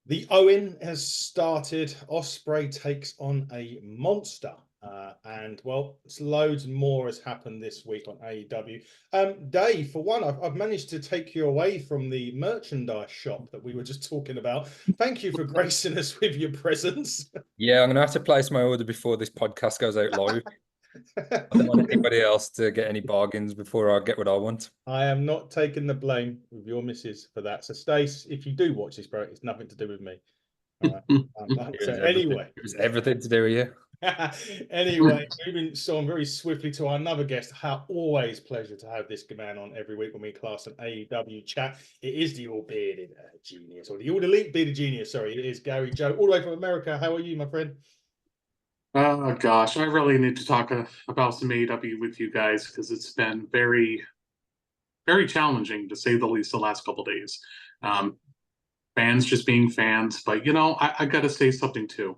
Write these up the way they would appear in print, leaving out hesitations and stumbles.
The Owen has started. Osprey takes on a monster. And well, it's loads more has happened this week on AEW. Dave, for one, I've managed to take you away from the merchandise shop that we were just talking about. Thank you for gracing us with your presence. Yeah, I'm gonna have to place my order before this podcast goes out live. I don't want anybody else to get any bargains before I get what I want. I am not taking the blame with your missus for that. So, Stace, if you do watch this, bro, it's nothing to do with me. All right. So anyway, It was everything to do with you. anyway, moving on very swiftly to another guest. How always pleasure to have this man on every week when we class an AEW chat. It is the all bearded genius, or the all elite bearded genius. Sorry, it is Gary Joe, all the way from America. How are you, my friend? Oh gosh, I really need to talk about some AEW with you guys because it's been very, very challenging to say the least the last couple days. Um, Fans just being fans, but I got to say something too.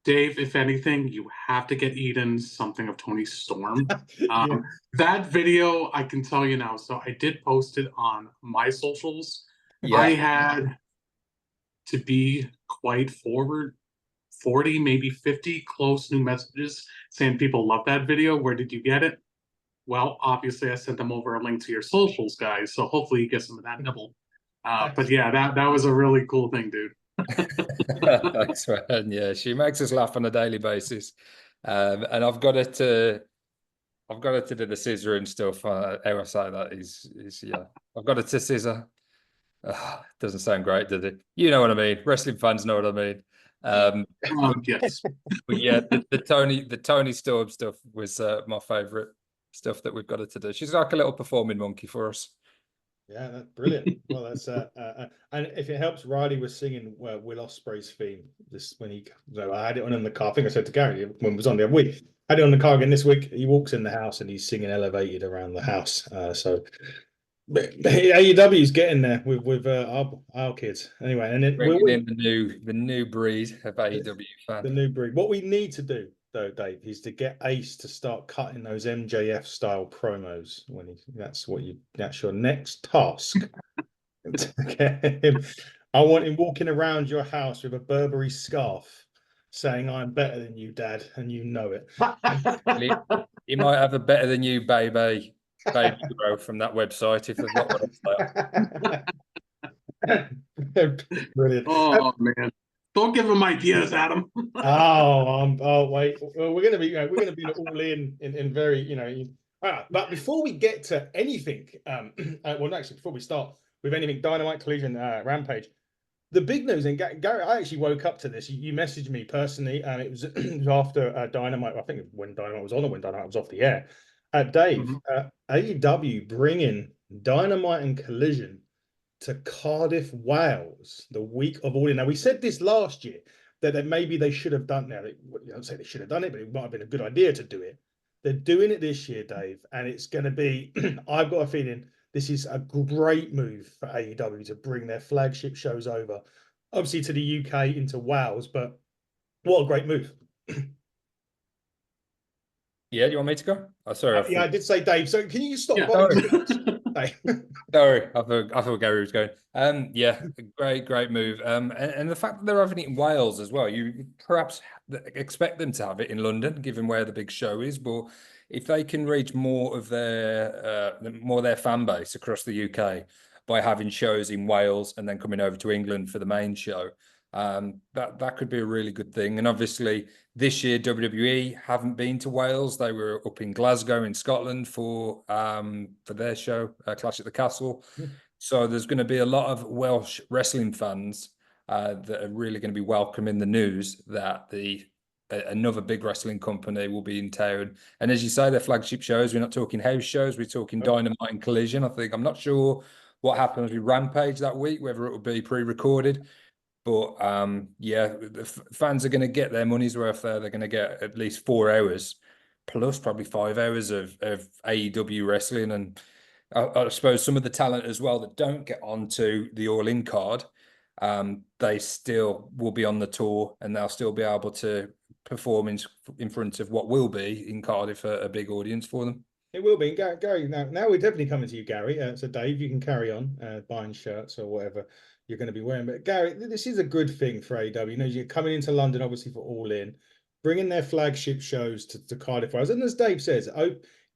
Dave, if anything, you have to get Eden something of Tony Storm. Yeah. That video, I can tell you now. So I did post it on my socials. I Yeah, had to be quite forward 40, maybe 50 close new messages saying people love that video. Where did you get it? Well, obviously, I sent them over a link to your socials, guys. So hopefully you get some of that nibble. But yeah, that was a really cool thing, dude. thanks, man. Yeah, she makes us laugh on a daily basis, and I've got her to do the scissor and stuff. How I say that is yeah, I've got her to scissor. Doesn't sound great, does it? You know what I mean. Wrestling fans know what I mean. Yes. But yeah, the Tony Storm stuff was my favorite stuff that we've got her to do. She's like a little performing monkey for us. Yeah, that's brilliant. Well, that's and if it helps, Riley was singing Will Ospreay's theme this when he. So I had it on in the car. I think I said to Gary when it was on the other week. I had it on the car again this week. He walks in the house and he's singing "Elevated" around the house. But AEW is getting there with our kids anyway. And then Bringing in the new breed of AEW the fan. new breed. What we need to do though, Dave, is to get Ace to start cutting those MJF style promos when that's your next task. To get him. I want him walking around your house with a Burberry scarf saying I'm better than you, Dad, and you know it. He might have a better than you, baby girl from that website if they've got one up there. Brilliant. Oh man. Don't give him ideas, Adam. Wait. Well, we're gonna be all in very but before we get to anything, well, actually, before we start with anything, Dynamite Collision, Rampage, the big news. And Gary, I actually woke up to this. You messaged me personally, and it was, it was after Dynamite. I think when Dynamite was on or when Dynamite was off the air. Dave, AEW bringing Dynamite and Collision to Cardiff, Wales, the week of All In. Now, we said this last year that maybe they should have done. Now, I don't say they should have done it, but it might have been a good idea to do it. They're doing it this year, Dave, and it's going to be. I've got a feeling this is a great move for AEW to bring their flagship shows over, obviously to the UK into Wales. But what a great move! Yeah, do you want me to go? Oh, sorry. Yeah, I did say Dave. So can you stop? Yeah, sorry, I thought Gary was going. Yeah, great move. And the fact that they're having it in Wales as well, you perhaps expect them to have it in London, given where the big show is. But if they can reach more of their fan base across the UK by having shows in Wales and then coming over to England for the main show, that could be a really good thing. And obviously, this year WWE haven't been to Wales. They were up in Glasgow in Scotland for their show, Clash at the Castle. So there's going to be a lot of Welsh wrestling fans that are really going to be welcoming the news that another big wrestling company will be in town. And as you say, their flagship shows. We're not talking house shows. We're talking Dynamite and Collision. I'm not sure what happens with Rampage that week, whether it will be pre-recorded. But yeah, the fans are going to get their money's worth there. They're going to get at least 4 hours, plus probably 5 hours of AEW wrestling. And I suppose some of the talent as well that don't get onto the All In card, they still will be on the tour and they'll still be able to perform in front of what will be in Cardiff a big audience for them. It will be. Gary, now we're definitely coming to you, Gary. So Dave, you can carry on buying shirts or whatever you're going to be wearing. But Gary, this is a good thing for AEW. You know, you're coming into London, obviously, for All In, bringing their flagship shows to Cardiff Rise. And as Dave says,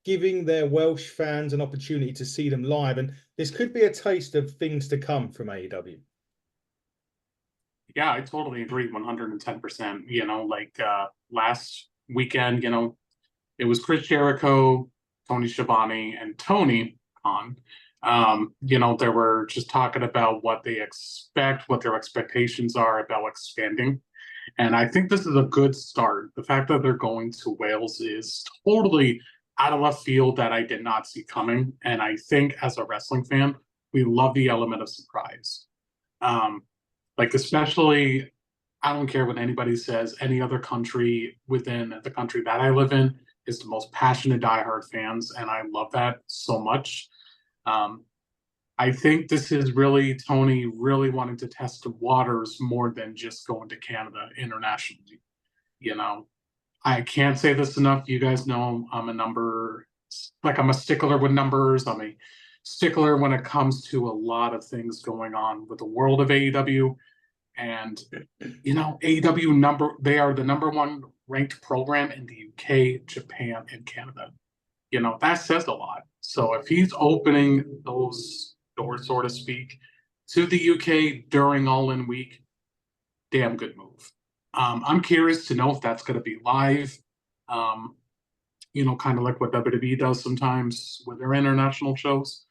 giving their Welsh fans an opportunity to see them live. And this could be a taste of things to come from AEW. Yeah, I totally agree 110%. You know, like last weekend, you know, it was Chris Jericho, Tony Schiavone, and Tony Khan. You know, they were just talking about what they expect, what their expectations are about expanding. And I think this is a good start. The fact that they're going to Wales is totally out of left field that I did not see coming. And I think as a wrestling fan, we love the element of surprise. Like, especially, I don't care what anybody says, any other country within the country that I live in is the most passionate diehard fans. And I love that so much. I think this is really Tony really wanting to test the waters more than just going to Canada internationally. You know, I can't say this enough. You guys know I'm a stickler with numbers. I'm a stickler when it comes to a lot of things going on with the world of AEW. And, you know, AEW they are the #1 ranked program in the UK, Japan, and Canada. You know, that says a lot. So if he's opening those doors, so to speak, to the UK during All In Week, damn good move. I'm curious to know if that's going to be live. You know, kind of like what WWE does sometimes with their international shows.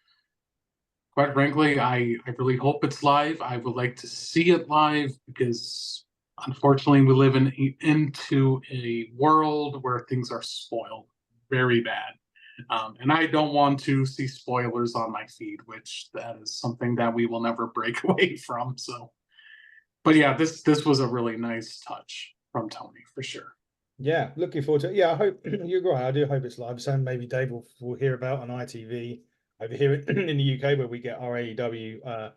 Quite frankly, I really hope it's live. I would like to see it live because, unfortunately, we live into a world where things are spoiled very bad. And I don't want to see spoilers on my feed, which that is something that we will never break away from. So, but yeah, this was a really nice touch from Tony for sure. Yeah, looking forward to it. Yeah, I hope you're right. I do hope it's live. So maybe Dave will hear about on ITV over here in the UK where we get our AEW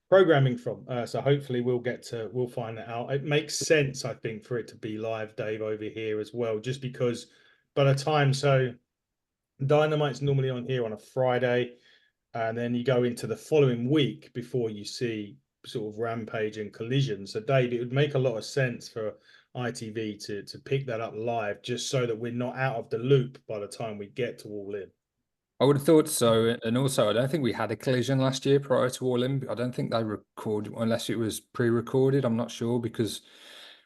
programming from. So hopefully we'll find that out. It makes sense, I think, for it to be live, Dave, over here as well, just because by the time Dynamite's normally on here on a Friday, and then you go into the following week before you see sort of Rampage and Collision. So Dave, it would make a lot of sense for ITV to pick that up live, just so that we're not out of the loop by the time we get to All In. I would have thought so. And also, I don't think we had a collision last year prior to All In. I don't think they recorded, unless it was pre-recorded. I'm not sure because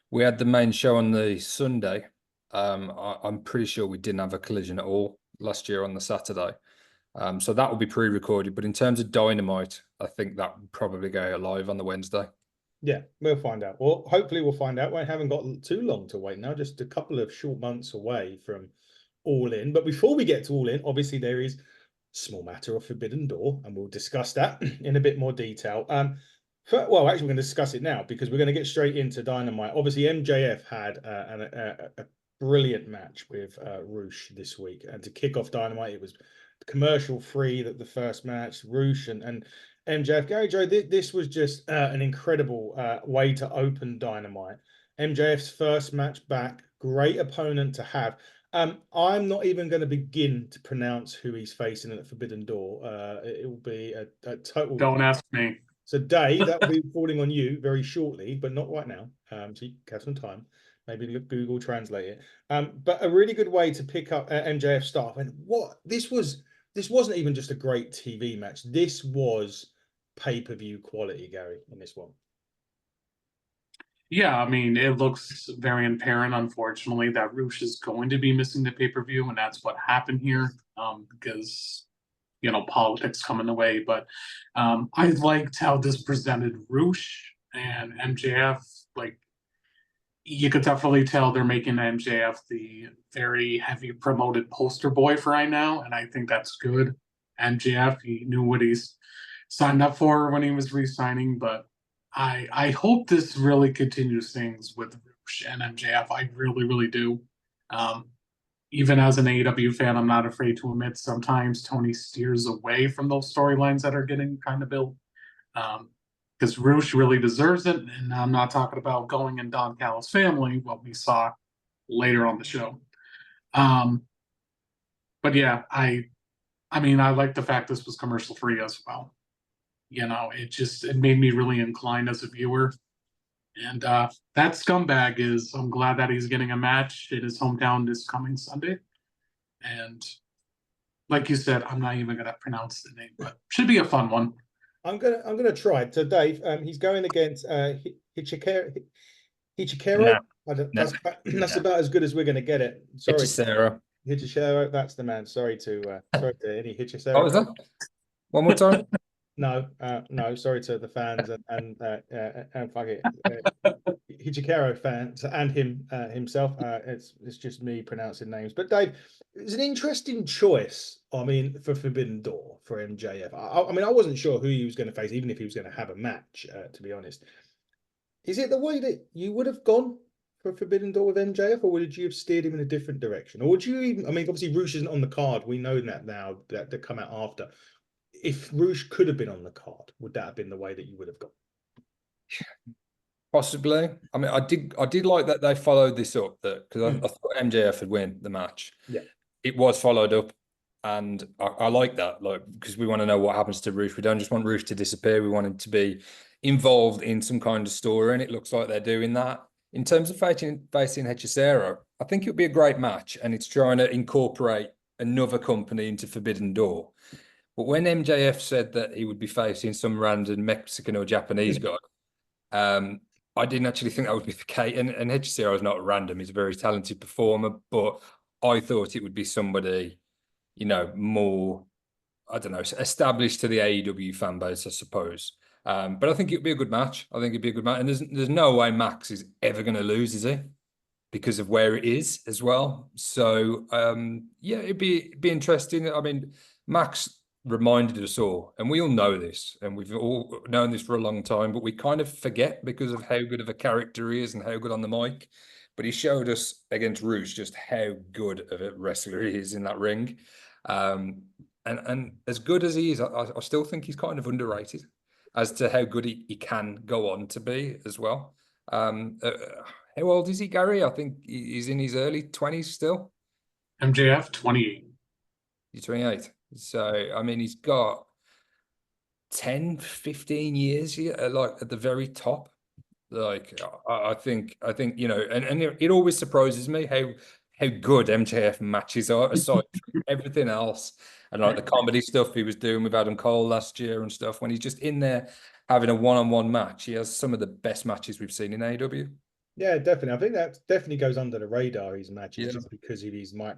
we had the main show on the Sunday. I'm pretty sure we didn't have a collision at all last year on the Saturday. So that will be pre-recorded. But in terms of Dynamite, I think that would probably go live on the Wednesday. Yeah, we'll find out. Well, hopefully we'll find out. We haven't got too long to wait now, just a couple of short months away from All In. But before we get to All In, obviously there is small matter of Forbidden Door, and we'll discuss that in a bit more detail. Actually, we're going to discuss it now because we're going to get straight into Dynamite. Obviously, MJF had a brilliant match with Roosh this week, and to kick off Dynamite, it was commercial free that the first match, Roosh and MJF. Gary Joe, this was just an incredible way to open Dynamite. MJF's first match back, great opponent to have. I'm not even going to begin to pronounce who he's facing at Forbidden Door. It will be a total. Don't ask me. So, Dave, that will be falling on you very shortly, but not right now. So you have some time. Maybe Google Translate it. But a really good way to pick up MJF stuff. And this wasn't even just a great TV match. This was pay-per-view quality, Gary, in this one. Yeah, I mean, it looks very apparent, unfortunately, that Roosh is going to be missing the pay-per-view, and that's what happened here, because, you know, politics come in the way. But I liked how this presented Roosh and MJF. Like, you could definitely tell they're making MJF the very heavy promoted poster boy for right now, and I think that's good. MJF, he knew what he's signed up for when he was re-signing, but I hope this really continues things with Roosh and MJF. I really, really do. Even as an AEW fan, I'm not afraid to admit sometimes Tony steers away from those storylines that are getting kind of built. Because Roosh really deserves it. And I'm not talking about going in Don Callis' family, what we saw later on the show. But yeah, I mean, I like the fact this was commercial free as well. it made me really inclined as a viewer. And that scumbag I'm glad that he's getting a match in his hometown this coming Sunday. And like you said, I'm not even gonna pronounce the name, but should be a fun one. I'm gonna try. So Dave, he's going against Hichikero. No, That's about as good as we're gonna get it. Sorry, Sarah. Hichikero, that's the man. Sorry to any Hichikero. What was that? One more time. No, sorry to the fans and fuck it, Hichikero fans and himself. It's just me pronouncing names. But Dave, it's an interesting choice. I mean, for Forbidden Door for MJF. I mean, I wasn't sure who he was going to face, even if he was going to have a match. To be honest, is it the way that you would have gone for Forbidden Door with MJF, or would you have steered him in a different direction, or would you even? I mean, obviously, Roosh isn't on the card. We know that now that they come out after. If Roosh could have been on the card, would that have been the way that you would have gone? Possibly. I mean, I did like that they followed this up, because I thought MJF would win the match. Yeah, it was followed up, and I like that, like, because we want to know what happens to Roosh. We don't just want Roosh to disappear. We want him to be involved in some kind of story, and it looks like they're doing that. In terms of facing Hechicero, I think it would be a great match, and it's trying to incorporate another company into Forbidden Door. But when MJF said that he would be facing some random Mexican or Japanese guy, I didn't actually think that would be the case. And Hechicero is not random; he's a very talented performer. But I thought it would be somebody, more, I don't know, established to the AEW fan base, I suppose. But I think it'd be a good match. I think it'd be a good match, and there's no way Max is ever going to lose, is he? Because of where it is as well. So yeah, it'd be interesting. I mean, Max reminded us all, and we all know this, and we've all known this for a long time, but we kind of forget because of how good of a character he is and how good on the mic. But he showed us against Roosh just how good of a wrestler he is in that ring. And as good as he is, I still think he's kind of underrated as to how good he can go on to be as well. How old is he, Gary? I think he's in his early 20s still. MJF, 28. He's 28. So, I mean, he's got 10, 15 years here, like at the very top. Like, I think, and it always surprises me how good MJF matches are, aside from everything else. And like the comedy stuff he was doing with Adam Cole last year and stuff, when he's just in there having a one-on-one match, he has some of the best matches we've seen in AEW. Yeah, definitely. I think that definitely goes under the radar, his matches, just because of his mic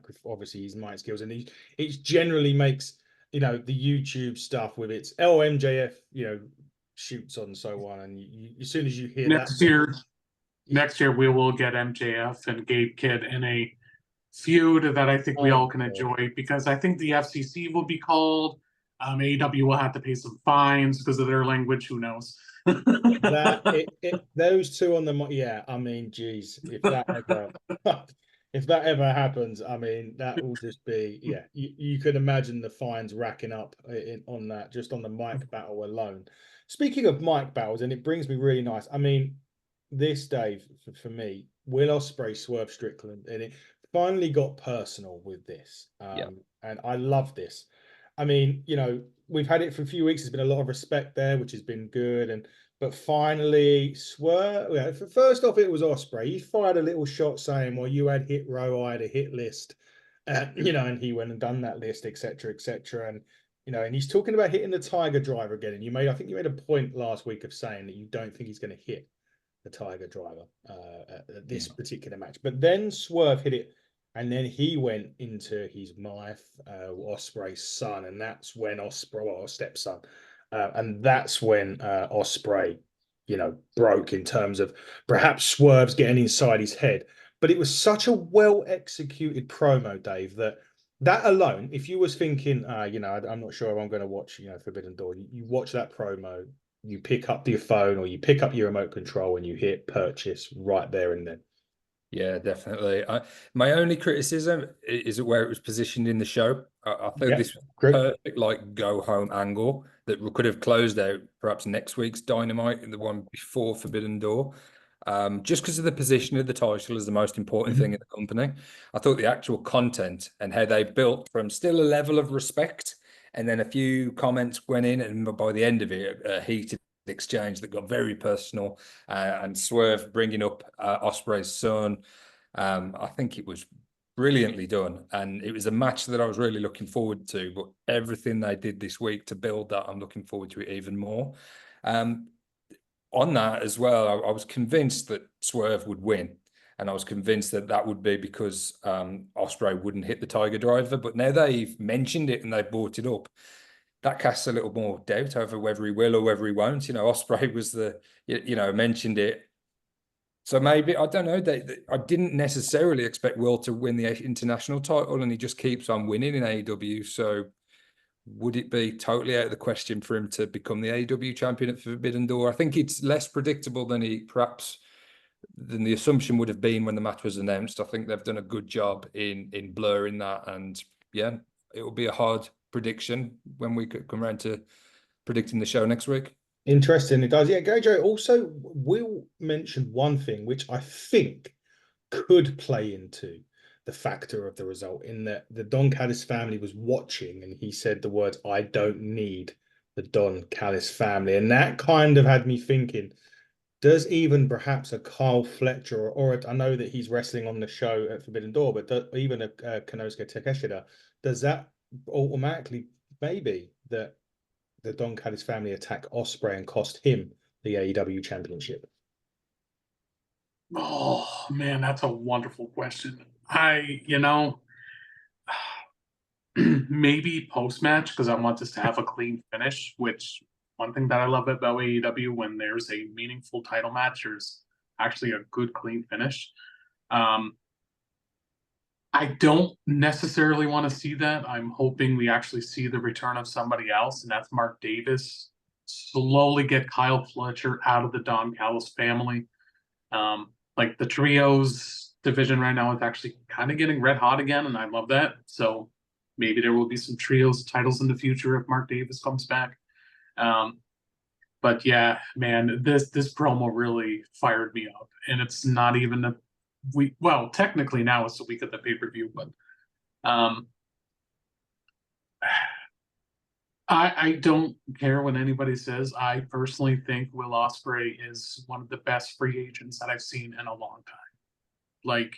skills, and he generally makes the YouTube stuff with its MJF shoots on and so on, and as soon as you hear next year we will get MJF and Gabe Kidd in a feud that I think we all can enjoy, because I think the FCC will be called. AEW will have to pay some fines because of their language. Who knows? Those two on the I mean, geez, if that ever happens, I mean, that will just be you could imagine the fines racking up on that, just on the mic battle alone. Speaking of mic battles, and it brings me really nice. I mean, this, Dave, for me, Will Ospreay, Swerve Strickland, and it finally got personal with this. And I love this. I mean, we've had it for a few weeks. There's been a lot of respect there, which has been good. But finally, Swerve. First off, it was Ospreay. He fired a little shot saying, "Well, you had hit row, I had a hit list," and he went and done that list, etc., etc. And he's talking about hitting the Tiger Driver again. And I think you made a point last week of saying that you don't think he's going to hit the Tiger Driver at this particular match. But then Swerve hit it. And then he went into his wife, Ospreay's son, and that's when stepson, and that's when Ospreay, broke in terms of perhaps Swerve's getting inside his head. But it was such a well executed promo, Dave, that alone, if you was thinking, I'm not sure I'm going to watch, Forbidden Door, you watch that promo, you pick up your phone or you pick up your remote control and you hit purchase right there and then. Yeah, definitely. My only criticism is where it was positioned in the show. I think this was perfect, like, go home angle that could have closed out perhaps next week's Dynamite and the one before Forbidden Door. Just because of the position of the title is the most important thing in the company. I thought the actual content and how they built from still a level of respect And then a few comments went in, and by the end of it, a heated exchange that got very personal, and Swerve bringing up Ospreay's son. I think it was brilliantly done, and it was a match that I was really looking forward to. But everything they did this week to build that, I'm looking forward to it even more. On that as well, I was convinced that Swerve would win. And I was convinced that that would be because Ospreay wouldn't hit the Tiger Driver. But now they've mentioned it and they've brought it up, that casts a little more doubt over whether he will or whether he won't. You know, Ospreay was mentioned it. So maybe, I don't know, I didn't necessarily expect Will to win the international title, and he just keeps on winning in AEW. So would it be totally out of the question for him to become the AEW champion at Forbidden Door? I think it's less predictable than the assumption would have been when the match was announced. I think they've done a good job in blurring that, and yeah, it will be a hard prediction when we come around to predicting the show next week. Interesting, it does. Yeah, Gojo, also Will mentioned one thing which I think could play into the factor of the result, in that the Don Callis family was watching and he said the words, "I don't need the Don Callis family," and that kind of had me thinking, does even perhaps a Carl Fletcher, or I know that he's wrestling on the show at Forbidden Door, but even a Konosuke Takeshita, does that automatically maybe that the Don Callis family attack Ospreay and cost him the AEW championship? Oh man, that's a wonderful question. Maybe post match, because I want this to have a clean finish. Which, one thing that I love about AEW, when there's a meaningful title match, there's actually a good clean finish. I don't necessarily want to see that. I'm hoping we actually see the return of somebody else, and that's Mark Davis. Slowly get Kyle Fletcher out of the Don Callis family. Like, the trios division right now is actually kind of getting red hot again, and I love that. So maybe there will be some trios titles in the future if Mark Davis comes back. But yeah, man, this promo really fired me up, and it's not even a week. Well, technically now it's the week of the pay-per-view, but I don't care what anybody says. I personally think Will Ospreay is one of the best free agents that I've seen in a long time. Like,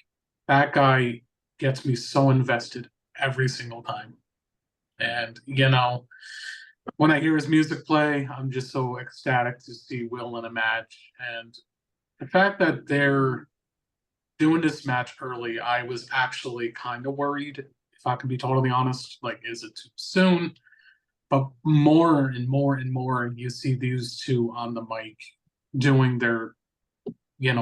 that guy gets me so invested every single time. And, when I hear his music play, I'm just so ecstatic to see Will in a match. And the fact that they're doing this match early, I was actually kind of worried, if I can be totally honest. Like, is it too soon? But more and more and more, you see these two on the mic doing their,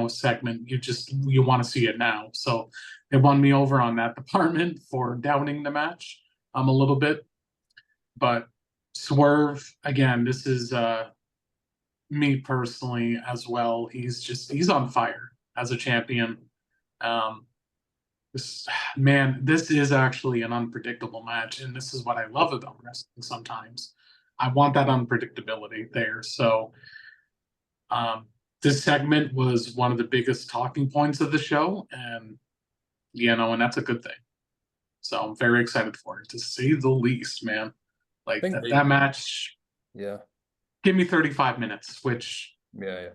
segment. You want to see it now. So it won me over on that department for doubting the match a little bit. But Swerve, again, this is me personally as well. He's on fire as a champion. This is actually an unpredictable match, and this is what I love about wrestling sometimes. I want that unpredictability there. So this segment was one of the biggest talking points of the show, and and that's a good thing. So I'm very excited for it, to say the least, man. Like, that match, yeah. Give me 35 minutes, which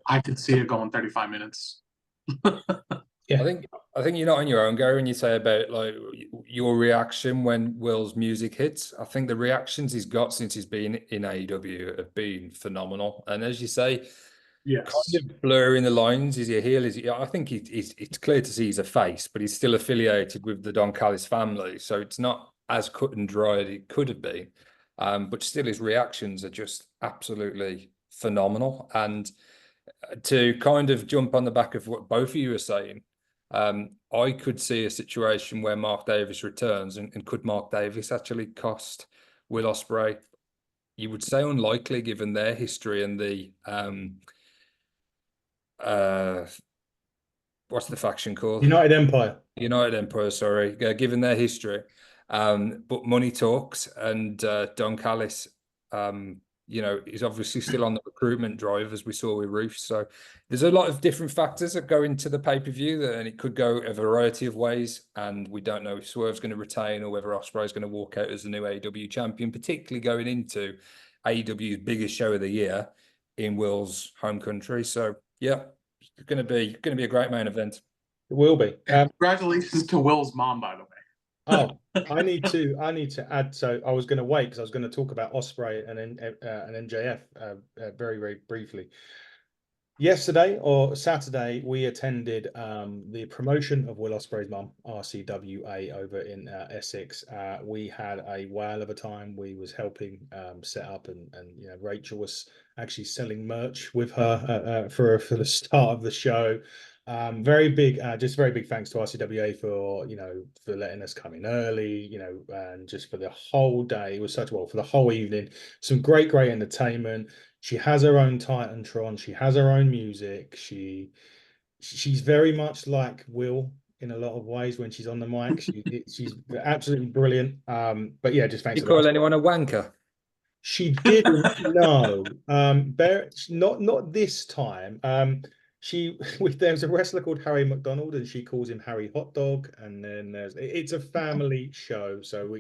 I could see it going 35 minutes. Yeah. I think you're not on your own, Gary, when you say about like your reaction when Will's music hits. I think the reactions he's got since he's been in AEW have been phenomenal. And as you say, yes, kind of blurring the lines. Is he a heel? I think it's clear to see he's a face, but he's still affiliated with the Don Callis family. So it's not as cut and dry as it could have been. But still, his reactions are just absolutely phenomenal. And to kind of jump on the back of what both of you are saying, I could see a situation where Mark Davis returns, and could Mark Davis actually cost Will Ospreay? You would say unlikely, given their history and the what's the faction called? United Empire. United Empire, sorry, given their history. But money talks, and Don Callis He's obviously still on the recruitment drive, as we saw with Ruth. So there's a lot of different factors that go into the pay-per-view, and it could go a variety of ways. And we don't know if Swerve's going to retain or whether Ospreay's going to walk out as the new AEW champion, particularly going into AEW's biggest show of the year in Will's home country. So yeah, it's going to be a great main event. It will be. Congratulations to Will's mom, by the way. Oh, I need to add. So I was going to wait because I was going to talk about Ospreay and MJF very, very briefly. Yesterday or Saturday, we attended the promotion of Will Ospreay's mum, RCWA, over in Essex. We had a whale of a time. We was helping set up, and Rachel was actually selling merch with her for the start of the show. Very big thanks to RCWA for letting us come in early, and just for the whole day. It was for the whole evening. Some great entertainment. She has her own Titantron. She has her own music. She's very much like Will in a lot of ways when she's on the mic. She's absolutely brilliant. But yeah, just thanks. You call anyone a wanker? She didn't. No. Not this time. There's a wrestler called Harry McDonald, and she calls him Harry Hot Dog. And then it's a family show, so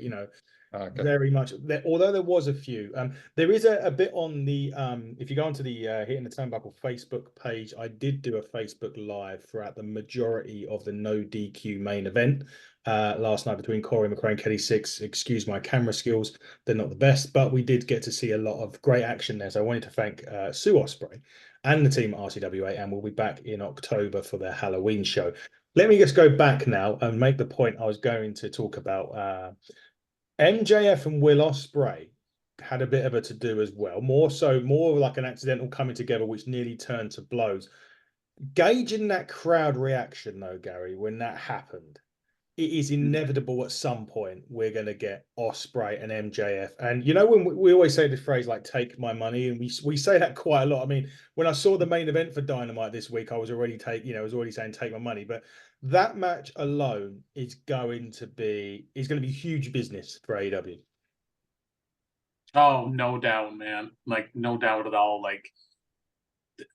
Okay. Very much. Although there was a few, there is a bit on the if you go onto the Hitting the Turnbuckle Facebook page, I did do a Facebook Live throughout the majority of the no DQ main event last night between Corey McRae and Kelly Six. Excuse my camera skills, they're not the best, but we did get to see a lot of great action there. So I wanted to thank Sue Ospreay and the team at RCWA, and we'll be back in October for their Halloween show. Let me just go back now and make the point I was going to talk about. MJF and Will Ospreay had a bit of a to-do as well. More like an accidental coming together, which nearly turned to blows. Gauging that crowd reaction, though, Gary, when that happened, it is inevitable at some point we're going to get Ospreay and MJF. And when we always say the phrase like "take my money," and we say that quite a lot. I mean, when I saw the main event for Dynamite this week, I was already saying "take my money," but that match alone is going to be huge business for AEW. Oh, no doubt, man. Like, no doubt at all. Like,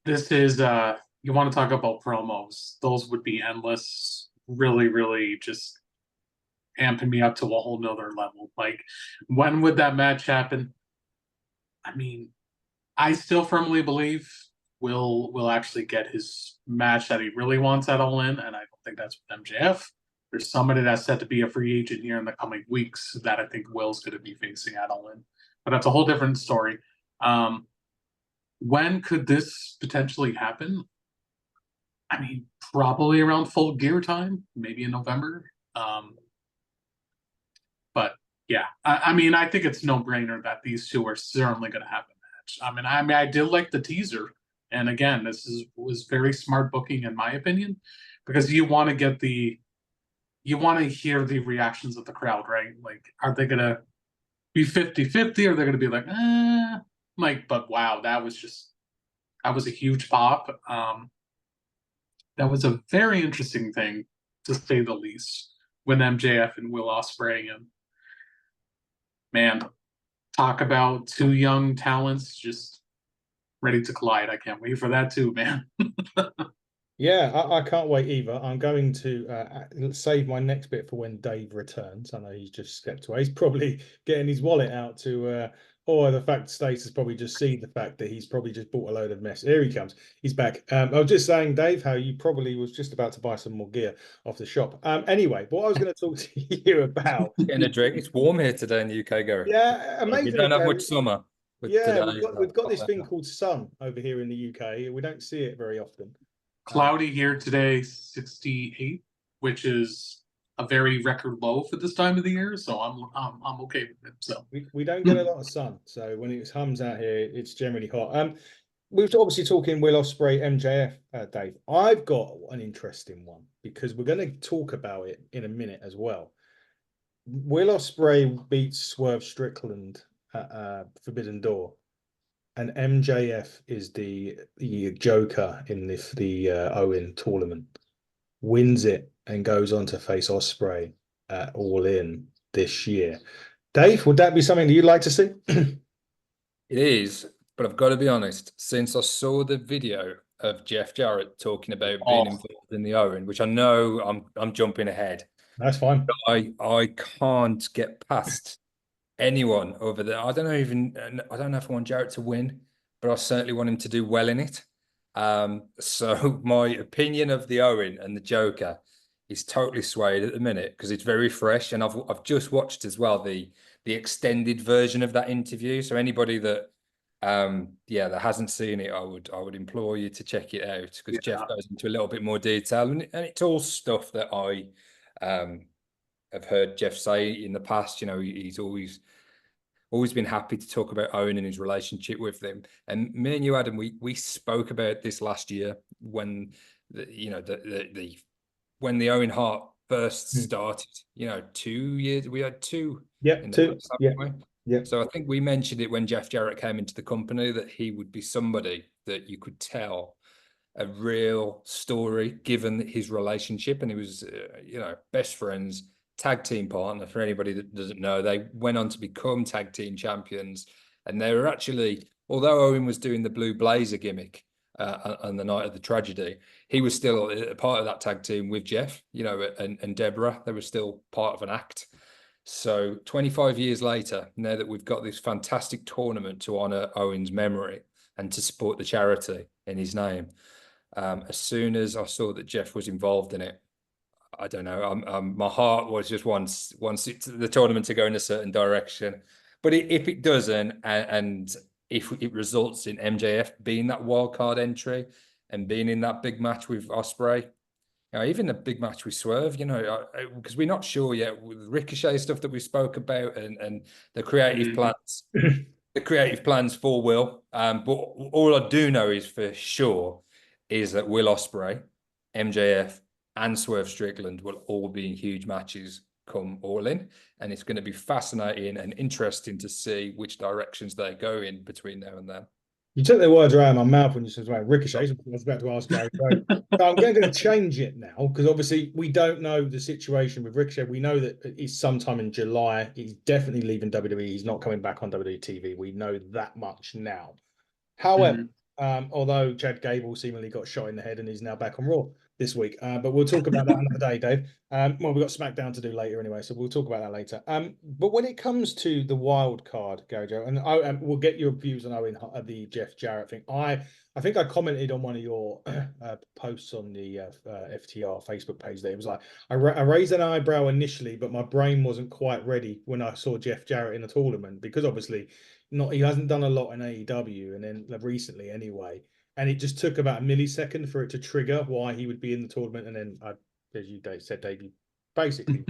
this is you want to talk about promos, those would be endless. Really, really just amping me up to a whole nother level. Like, when would that match happen? I mean, I still firmly believe will actually get his match that he really wants at All In, and I don't think that's with MJF. There's somebody that's set to be a free agent here in the coming weeks that I think Will's going to be facing at All In, but that's a whole different story. When could this potentially happen? I mean, probably around Full Gear time, maybe in November. But yeah, I mean, I think it's no brainer that these two are certainly going to have a match. I mean, I did like the teaser, and again, was very smart booking in my opinion, because you want to hear the reactions of the crowd, right? Like, are they going to be 50-50? Or are they going to be like, but wow, that was a huge pop. That was a very interesting thing, to say the least, when MJF and Will Ospreay, and man, talk about two young talents just ready to collide. I can't wait for that too, man. Yeah, I can't wait either. I'm going to save my next bit for when Dave returns. I know he's just stepped away. He's probably getting his wallet out or the fact Stace has probably just seen the fact that he's probably just bought a load of mess. Here he comes. He's back. I was just saying, Dave, how you probably was just about to buy some more gear off the shop. Anyway, what I was going to talk to you about. Getting a drink. It's warm here today in the UK, Gary. Yeah, amazing. We don't have much summer. Yeah, we've got this thing called sun over here in the UK. We don't see it very often. Cloudy here today, 68, which is a very record low for this time of the year. So I'm okay with it. So we don't get a lot of sun, so when it hums out here, it's generally hot. We're obviously talking Will Ospreay, MJF, Dave. I've got an interesting one because we're going to talk about it in a minute as well. Will Ospreay beats Swerve Strickland at Forbidden Door, and MJF is the Joker in the Owen tournament, wins it and goes on to face Ospreay at All In this year. Dave, would that be something that you'd like to see? It is, but I've got to be honest, since I saw the video of Jeff Jarrett talking about being involved in the Owen, which I know I'm jumping ahead. That's fine. I can't get past anyone over there. I don't know if I want Jarrett to win, but I certainly want him to do well in it. So my opinion of the Owen and the Joker is totally swayed at the minute because it's very fresh, and I've just watched as well the extended version of that interview. So anybody that that hasn't seen it, I would implore you to check it out because Jeff goes into a little bit more detail, and it's all stuff that I have heard Jeff say in the past. You know, he's always been happy to talk about Owen and his relationship with them. And me and you, Adam, we spoke about this last year when when the Owen Hart first started. 2 years we had two. Two. Yeah. So I think we mentioned it when Jeff Jarrett came into the company that he would be somebody that you could tell a real story given his relationship, and he was best friends, tag team partner. For anybody that doesn't know, they went on to become tag team champions, and they were actually, although Owen was doing the blue blazer gimmick on the night of the tragedy, he was still a part of that tag team with Jeff, and Deborah. They were still part of an act. So 25 years later, now that we've got this fantastic tournament to honor Owen's memory and to support the charity in his name, as soon as I saw that Jeff was involved in it, I don't know, my heart was just wants the tournament to go in a certain direction. But if it doesn't, and if it results in MJF being that wild card entry and being in that big match with Ospreay, even a big match with Swerve, because we're not sure yet with the Ricochet stuff that we spoke about and the creative plans, for Will. But all I do know is for sure is that Will Ospreay, MJF, and Swerve Strickland will all be in huge matches come All In, and it's going to be fascinating and interesting to see which directions they go in between now and then. You took the words right out of my mouth when you said about Ricochet. I was about to ask Gary. So I'm going to change it now because obviously we don't know the situation with Ricochet. We know that it's sometime in July. He's definitely leaving WWE. He's not coming back on WWE TV. We know that much now. However, although Chad Gable seemingly got shot in the head and he's now back on Raw this week, but we'll talk about that another day, Dave. Well, we've got SmackDown to do later anyway, so we'll talk about that later. But when it comes to the wild card, Gary Joe, and we'll get your views on Owen, the Jeff Jarrett thing. I think I commented on one of your posts on the FTR Facebook page there. It was like, I raised an eyebrow initially, but my brain wasn't quite ready when I saw Jeff Jarrett in a tournament because obviously he hasn't done a lot in AEW and then recently anyway. And it just took about a millisecond for it to trigger why he would be in the tournament. And then, as you said, Dave, you basically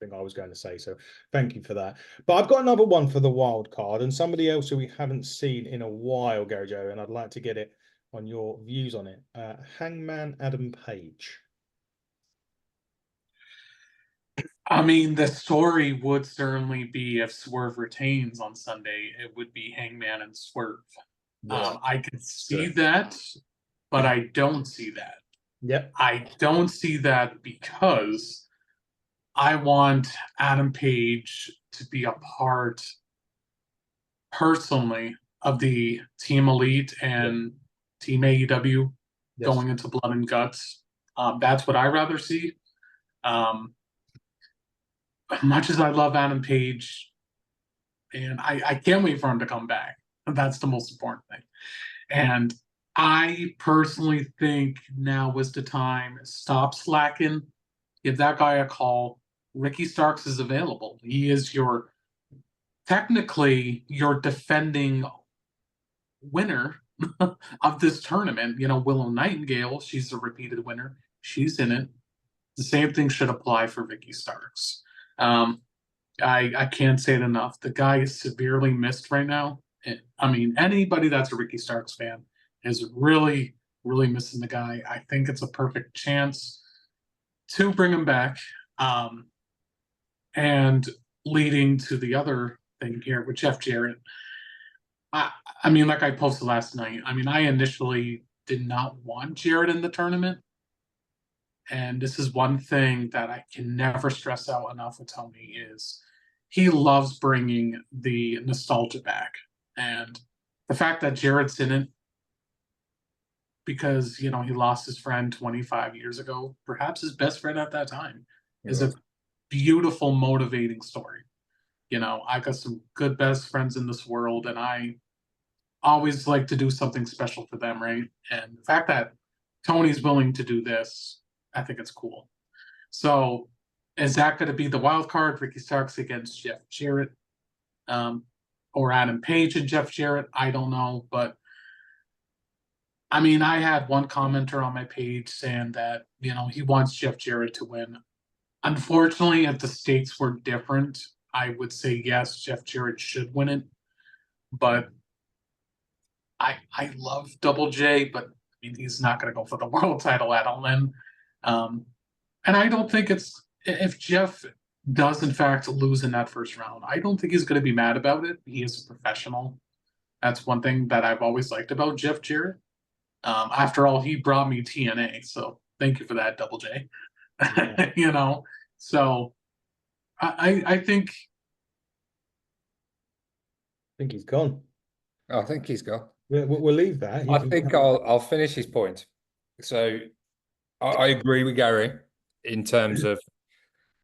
thing I was going to say. So thank you for that. But I've got another one for the wild card and somebody else who we haven't seen in a while, Gary Joe, and I'd like to get it on your views on it. Hangman Adam Page. I mean, the story would certainly be if Swerve retains on Sunday, it would be Hangman and Swerve. Yeah. I can see that, but I don't see that. Yep. I don't see that because I want Adam Page to be a part personally of the Team Elite and Team AEW going into Blood and Guts. That's what I rather see. Much as I love Adam Page, and I can't wait for him to come back. That's the most important thing. And I personally think now was the time. Stop slacking. Give that guy a call. Ricky Starks is available. He is technically your defending winner of this tournament. Willow Nightingale, she's a repeated winner. She's in it. The same thing should apply for Ricky Starks. I can't say it enough. The guy is severely missed right now. I mean, anybody that's a Ricky Starks fan is really, really missing the guy. I think it's a perfect chance to bring him back. And leading to the other thing here with Jeff Jarrett. I mean, like I posted last night, I initially did not want Jarrett in the tournament. And this is one thing that I can never stress out enough with Tony is he loves bringing the nostalgia back. And the fact that Jarrett's in it because he lost his friend 25 years ago, perhaps his best friend at that time, is a beautiful, motivating story. I got some good best friends in this world, and I always like to do something special for them, right? And the fact that Tony's willing to do this, I think it's cool. So, is that going to be the wild card? Ricky Starks against Jeff Jarrett, or Adam Page and Jeff Jarrett? I don't know, but I mean, I had one commenter on my page saying that he wants Jeff Jarrett to win. Unfortunately, if the stakes were different, I would say yes, Jeff Jarrett should win it. But I love Double J, but I mean he's not going to go for the world title at all. And I don't think if Jeff does in fact lose in that first round, I don't think he's going to be mad about it. He is a professional. That's one thing that I've always liked about Jeff Jarrett. After all, he brought me TNA, so thank you for that, Double J. Yeah. So I think he's gone. I think he's gone. We'll leave that. I think I'll finish his point. So I agree with Gary in terms of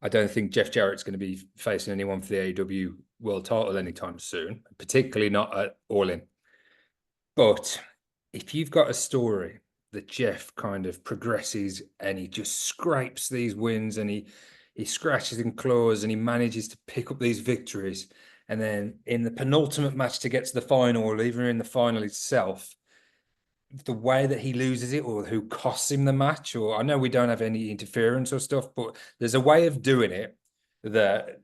I don't think Jeff Jarrett's going to be facing anyone for the AEW world title anytime soon, particularly not at All In. But if you've got a story that Jeff kind of progresses and he just scrapes these wins and he scratches and claws and he manages to pick up these victories, and then in the penultimate match to get to the final, or even in the final itself, the way that he loses it or who costs him the match, or I know we don't have any interference or stuff, but there's a way of doing it that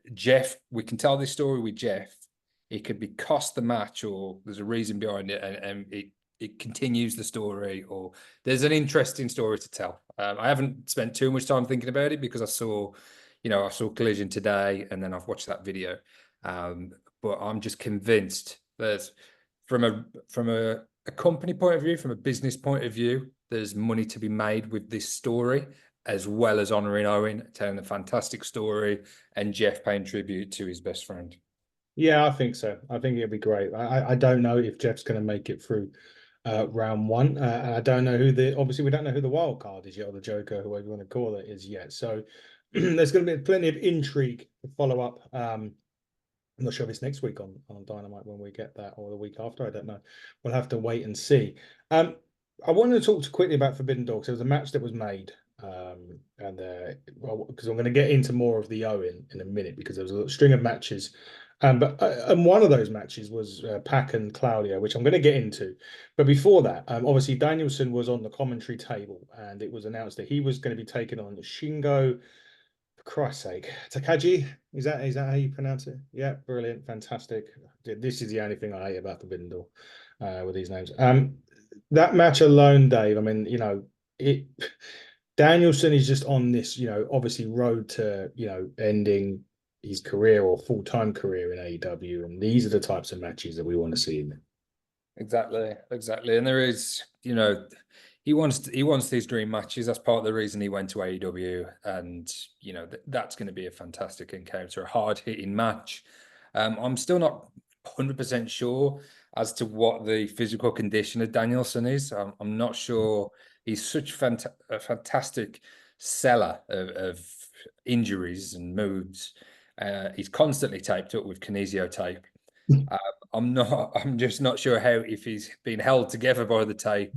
we can tell this story with Jeff. It could be cost the match, or there's a reason behind it, and it continues the story, or there's an interesting story to tell. I haven't spent too much time thinking about it because I saw Collision today, and then I've watched that video. But I'm just convinced that from a company point of view, from a business point of view, there's money to be made with this story, as well as honoring Owen, telling a fantastic story, and Jeff paying tribute to his best friend. Yeah, I think so. I think it'll be great. I don't know if Jeff's going to make it through round one. And I don't know obviously we don't know who the wild card is yet, or the Joker, whoever you want to call it, is yet. So there's going to be plenty of intrigue to follow up. I'm not sure if it's next week on Dynamite when we get that, or the week after. I don't know. We'll have to wait and see. I wanted to talk quickly about Forbidden Door. There was a match that was made, because I'm going to get into more of the Owen in a minute, because there was a string of matches. But one of those matches was Pac and Claudio, which I'm going to get into. But before that, obviously Danielson was on the commentary table, and it was announced that he was going to be taking on Shingo. For Christ's sake, Takagi, is that how you pronounce it? Yeah, brilliant, fantastic. This is the only thing I hate about Forbidden Door with these names. That match alone, Dave. I mean, Danielson is just on this, obviously road to, ending his career or full-time career in AEW, and these are the types of matches that we want to see. Exactly. And there is, he wants these dream matches. That's part of the reason he went to AEW, and that's going to be a fantastic encounter, a hard-hitting match. I'm still not 100% sure as to what the physical condition of Danielson is. I'm not sure. He's such a fantastic seller of injuries and moves. He's constantly taped up with kinesio tape. I'm just not sure if he's been held together by the tape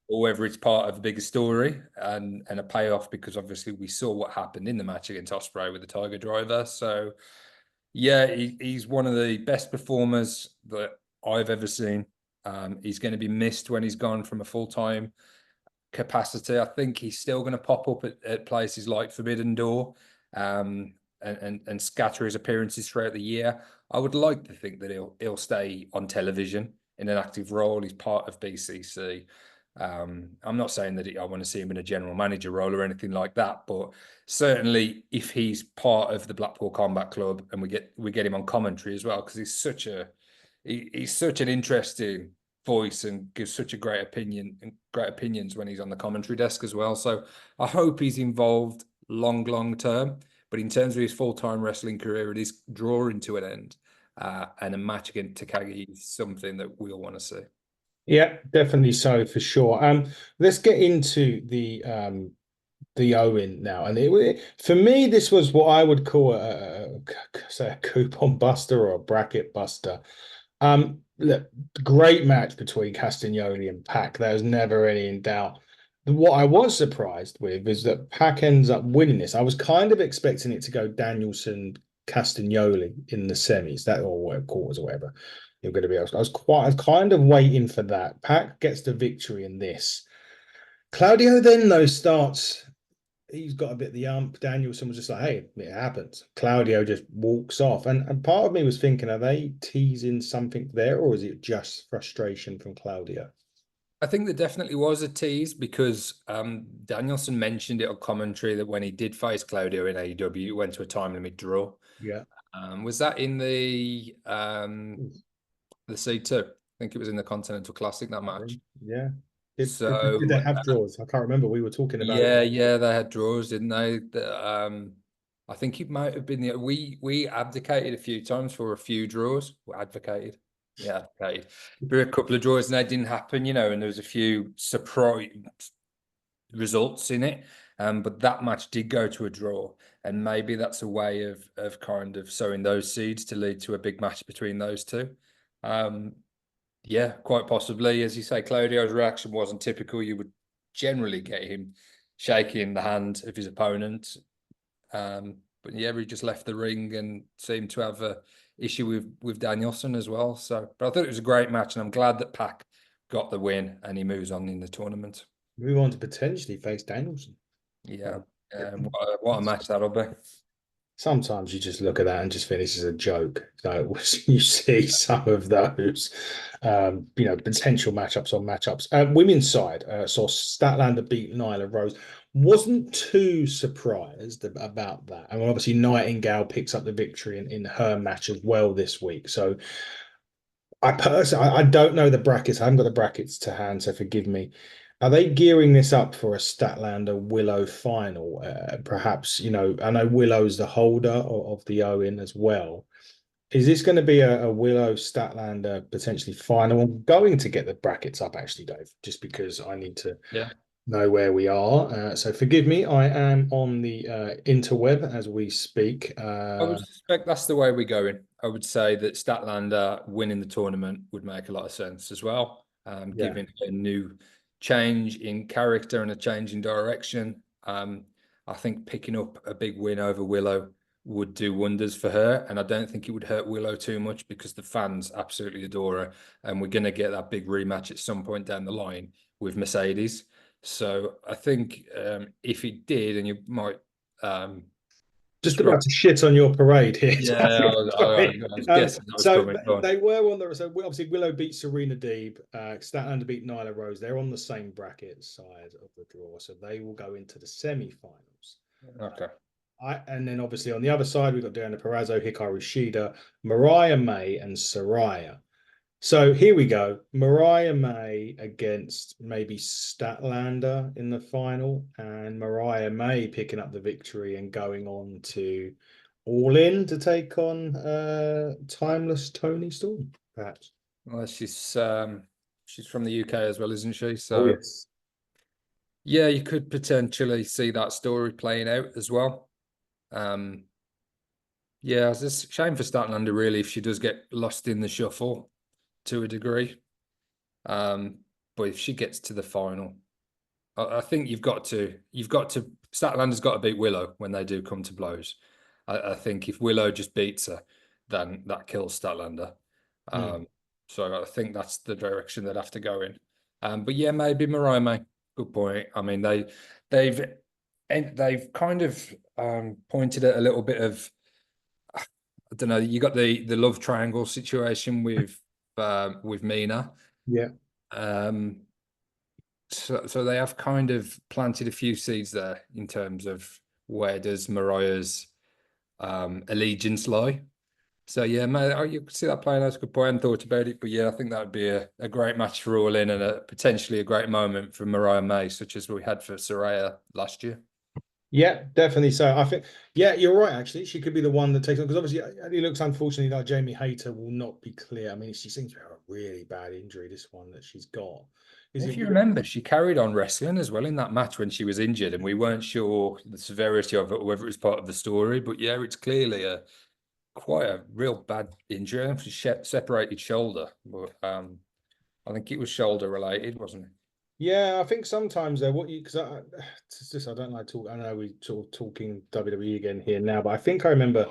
or whether it's part of a bigger story and a payoff, because obviously we saw what happened in the match against Ospreay with the Tiger Driver. So yeah, he's one of the best performers that I've ever seen. He's going to be missed when he's gone from a full-time capacity. I think he's still going to pop up at places like Forbidden Door, and scatter his appearances throughout the year. I would like to think that he'll stay on television in an active role. He's part of BCC. I'm not saying that I want to see him in a general manager role or anything like that, but certainly if he's part of the Blackpool Combat Club, and we get him on commentary as well, because he's such an interesting voice and gives such a great opinions when he's on the commentary desk as well. So I hope he's involved long term. But in terms of his full-time wrestling career, it is drawing to an end. And a match against Takagi is something that we all want to see. Yeah, definitely so for sure. Let's get into the Owen now, and for me, this was what I would call say a coupon buster or a bracket buster. Look, great match between Castagnoli and Pac. There's never any in doubt. What I was surprised with is that Pac ends up winning this. I was kind of expecting it to go Danielson Castagnoli in the semis, that or whatever quarters or whatever. You're going to be. I was kind of waiting for that. Pac gets the victory in this. Claudio then though starts. He's got a bit of the ump. Danielson was just like, "Hey, it happens." Claudio just walks off, and part of me was thinking, are they teasing something there, or is it just frustration from Claudio? I think there definitely was a tease because Danielson mentioned it on commentary that when he did face Claudio in AEW, it went to a time limit draw. Yeah. Was that in the C2? I think it was in the Continental Classic, that match. Yeah. Did they So have draws? I can't remember. We were talking about yeah, it. yeah, they had draws, didn't they? I think it might have been we abdicated a few times for a few draws. We advocated. Yeah, advocated. For a couple of draws and they didn't happen, and there was a few surprise results in it. But that match did go to a draw, and maybe that's a way of kind of sowing those seeds to lead to a big match between those two. Yeah, quite possibly. As you say, Claudio's reaction wasn't typical. You would generally get him shaking the hand of his opponent. But yeah, he just left the ring and seemed to have a issue with Danielson as well. So, but I thought it was a great match, and I'm glad that Pac got the win and he moves on in the tournament. Move on to potentially face Danielson. Yeah, what a match that'll be. Sometimes you just look at that and just think this is a joke. So you see some of those, potential matchups on matchups. Women's side, saw Statlander beat Nyla Rose. Wasn't too surprised about that. I mean, obviously Nightingale picks up the victory in her match as well this week. So I don't know the brackets. I haven't got the brackets to hand, so forgive me. Are they gearing this up for a Statlander Willow final? Perhaps, I know Willow's the holder of the Owen as well. Is this going to be a Willow Statlander potentially final? I'm going to get the brackets up actually, Dave, just because I need to know where we are. So forgive me, I am on the interweb as we speak. I would suspect that's the way we're going. I would say that Statlander winning the tournament would make a lot of sense as well, given a new change in character and a change in direction. I think picking up a big win over Willow would do wonders for her, and I don't think it would hurt Willow too much because the fans absolutely adore her, and we're going to get that big rematch at some point down the line with Mercedes. So I think if it did, and you might just about to shit on your parade here. Yeah, I was guessing that was so coming. they were on the. So obviously Willow beat Serena Deeb. Statlander beat Nyla Rose. They're on the same bracket side of the draw, so they will go into the semi-finals. Okay. And then obviously on the other side we've got Diana Perrazzo, Hikaru Shida, Mariah May, and Saraya. So here we go. Mariah May against maybe Statlander in the final, and Mariah May picking up the victory and going on to All In to take on Timeless Tony Storm, perhaps. Well, she's from the UK as well, isn't she? So yes. Yeah, you could potentially see that story playing out as well. Yeah, it's a shame for Statlander really if she does get lost in the shuffle to a degree. But if she gets to the final, I think you've got to Statlander's got to beat Willow when they do come to blows. I think if Willow just beats her, then that kills Statlander. So I think that's the direction they'd have to go in. But yeah, maybe Mariah May. Good point. I mean, they've kind of pointed at a little bit of I don't know. You got the love triangle situation with Mina. Yeah. So they have kind of planted a few seeds there in terms of where does Mariah's allegiance lie. So yeah, man, you could see that playing. That's a good point. I hadn't thought about it, but yeah, I think that would be a great match for All In and potentially a great moment for Mariah May, such as we had for Saraya last year. Yeah, definitely. So I think, yeah, you're right. Actually, she could be the one that takes on because obviously it looks unfortunately like Jamie Hayter will not be clear. I mean, she seems to have a really bad injury. This one that she's got. Is If it? you remember, she carried on wrestling as well in that match when she was injured, and we weren't sure the severity of it or whether it was part of the story. But yeah, it's clearly a quite a real bad injury. She separated shoulder, but I think it was shoulder related, wasn't it? Yeah, I think sometimes though, what you because it's just I don't like talk. I know we sort of talking WWE again here now, but I think I remember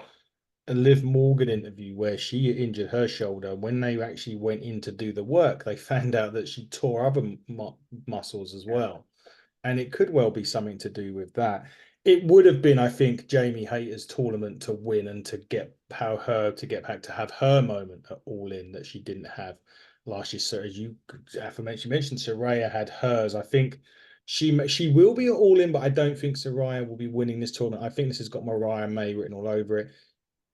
a Liv Morgan interview where she injured her shoulder. When they actually went in to do the work, they found out that she tore other muscles as well. And it could well be something to do with that. It would have been, I think, Jamie Hayter's tournament to win and to get how her to get back to have her moment at All In that she didn't have last year. So as you mentioned, Saraya had hers. I think she will be at All In, but I don't think Saraya will be winning this tournament. I think this has got Mariah May written all over it.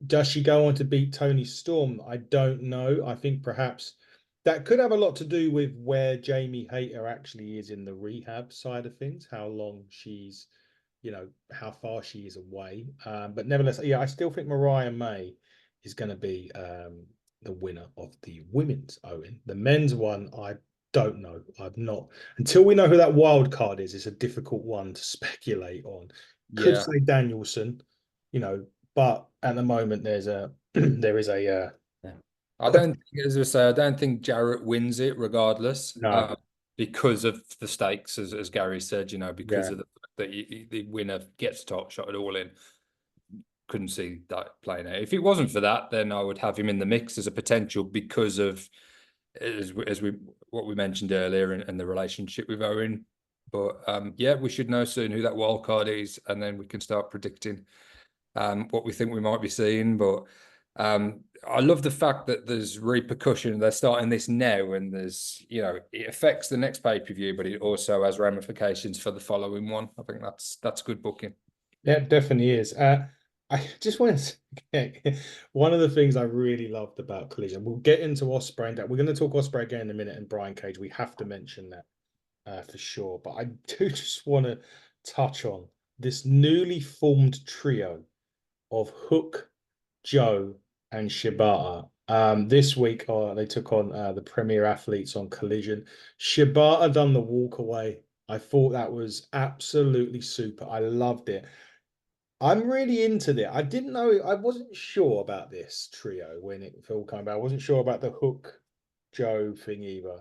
Does she go on to beat Tony Storm? I don't know. I think perhaps that could have a lot to do with where Jamie Hayter actually is in the rehab side of things, how long she's, how far she is away. But nevertheless, yeah, I still think Mariah May is going to be the winner of the women's Owen. The men's one, I don't know. I've not until we know who that wild card is. It's a difficult one to speculate on. Could Yeah. say Danielson, but at the moment there is Yeah. I don't think, as I say, I don't think Jarrett wins it regardless, no, because of the stakes, as Gary said, because yeah. of the fact that the winner gets top shot at All In. Couldn't see that playing out. If it wasn't for that, then I would have him in the mix as a potential because of as we what we mentioned earlier and the relationship with Owen. But yeah, we should know soon who that wild card is, and then we can start predicting what we think we might be seeing. But I love the fact that there's repercussion. They're starting this now, and there's it affects the next pay-per-view, but it also has ramifications for the following one. I think that's good booking. Yeah, it definitely is. I just want to say, one of the things I really loved about Collision. We'll get into Ospreay and we're going to talk Ospreay again in a minute and Brian Cage. We have to mention that for sure. But I do just want to touch on this newly formed trio of Hook, Joe, and Shibata. This week, they took on the premier athletes on Collision. Shibata done the walk away. I thought that was absolutely super. I loved it. I'm really into that. I didn't know. I wasn't sure about this trio when it all came about. I wasn't sure about the Hook Joe thing either.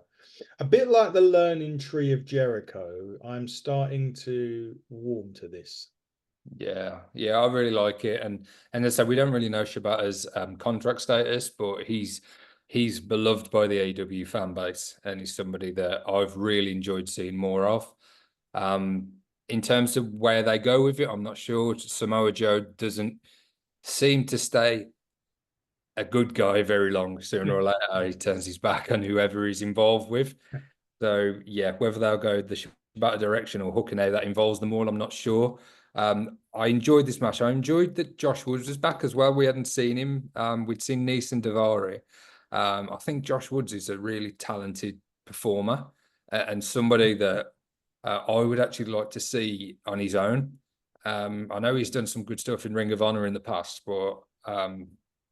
A bit like the learning tree of Jericho. I'm starting to warm to this. Yeah, I really like it, and as I said, we don't really know Shibata's contract status, but he's beloved by the AEW fan base, and he's somebody that I've really enjoyed seeing more of. Um, in terms of where they go with it, I'm not sure. Samoa Joe doesn't seem to stay a good guy very long. Sooner or later, he turns his back on whoever he's involved with. So yeah, whether they'll go the Shibata direction or hooking how that involves them all, I'm not sure. I enjoyed this match. I enjoyed that Josh Woods was back as well. We hadn't seen him. We'd seen Neeson Davari. I think Josh Woods is a really talented performer and somebody that I would actually like to see on his own. I know he's done some good stuff in Ring of Honor in the past, but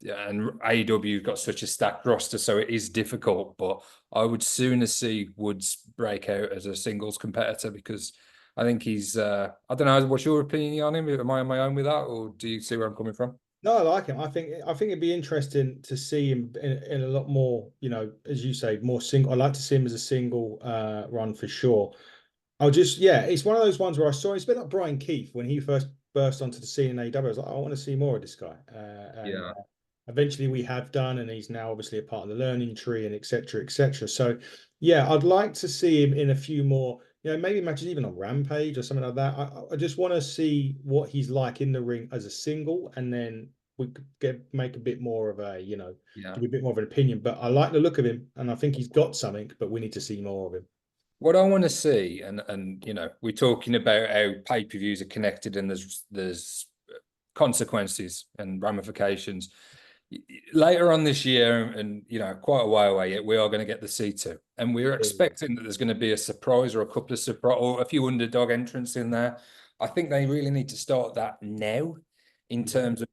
yeah, and AEW got such a stacked roster, so it is difficult. But I would sooner see Woods break out as a singles competitor because I think he's. I don't know. What's your opinion on him? Am I on my own with that, or do you see where I'm coming from? No, I like him. I think it'd be interesting to see him in a lot more, as you say, more single. I like to see him as a single run for sure. I'll just, yeah, it's one of those ones where I saw it's a bit like Brian Keith when he first burst onto the scene in AEW. I was like, I want to see more of this guy. And Yeah, eventually we have done, and he's now obviously a part of the learning tree and etc. etc. So yeah, I'd like to see him in a few more, maybe matches even on Rampage or something like that. I just want to see what he's like in the ring as a single, and then we could make a bit more of a, yeah. give you a bit more of an opinion. But I like the look of him, and I think he's got something, but we need to see more of him. What I want to see, and we're talking about how pay-per-views are connected, and there's consequences and ramifications. Later on this year, and quite a while away yet, we are going to get the C2, and we're expecting that there's going to be a surprise or a couple of surprise or a few underdog entrants in there. I think they really need to start that now in terms of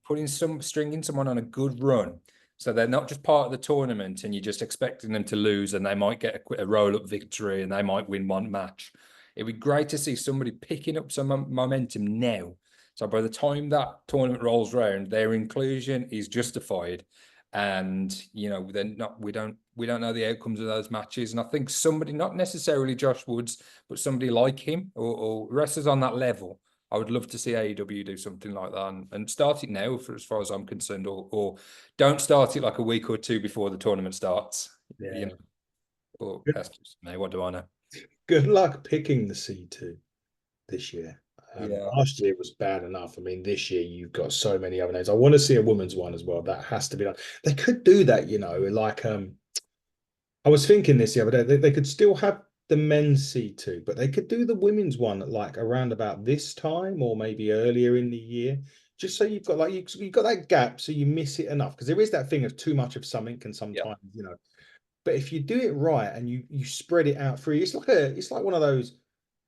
stringing someone on a good run. So they're not just part of the tournament and you're just expecting them to lose and they might get a roll-up victory and they might win one match. It'd be great to see somebody picking up some momentum now. So by the time that tournament rolls around, their inclusion is justified. And then we don't know the outcomes of those matches. And I think somebody, not necessarily Josh Woods, but somebody like him or wrestlers on that level, I would love to see AEW do something like that and start it now, for as far as I'm concerned, or don't start it like a week or two before the tournament starts. Yeah. But that's just me. What do I know? Good luck picking the C2 this year. Yeah. Last year was bad enough. I mean, this year you've got so many other names. I want to see a women's one as well. That has to be done. They could do that, like I was thinking this the other day. They could still have the men's C2, but they could do the women's one like around about this time or maybe earlier in the year, just so you've got like you've got that gap, so you miss it enough, because there is that thing of too much of something can sometimes, But if you do it right and you spread it out through, it's like one of those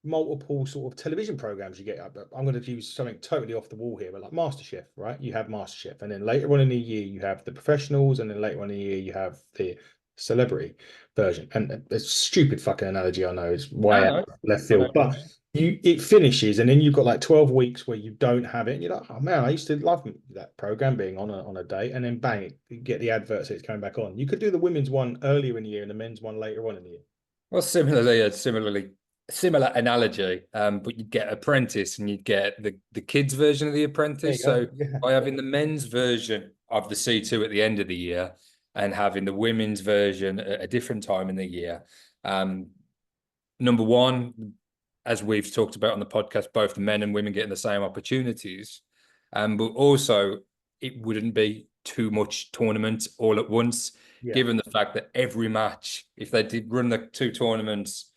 multiple sort of television programs you get. I'm going to use something totally off the wall here, but like MasterChef, right? You have MasterChef, and then later on in the year you have the professionals, and then later on in the year you have the celebrity version. And it's a stupid fucking analogy, I know, it's way out left field, but it finishes, and then you've got like 12 weeks where you don't have it, and you're like, oh man, I used to love that program being on a day, and then bang, you get the adverts, it's coming back on. You could do the women's one earlier in the year and the men's one later on in the year. Well, similar analogy, but you'd get Apprentice and you'd get the kids version of the Apprentice. So by having the men's version of the C2 at the end of the year and having the women's version at a different time in the year, number one, as we've talked about on the podcast, both the men and women getting the same opportunities, but also it wouldn't be too much tournament all at once. Yeah. Given the fact that every match, if they did run the two tournaments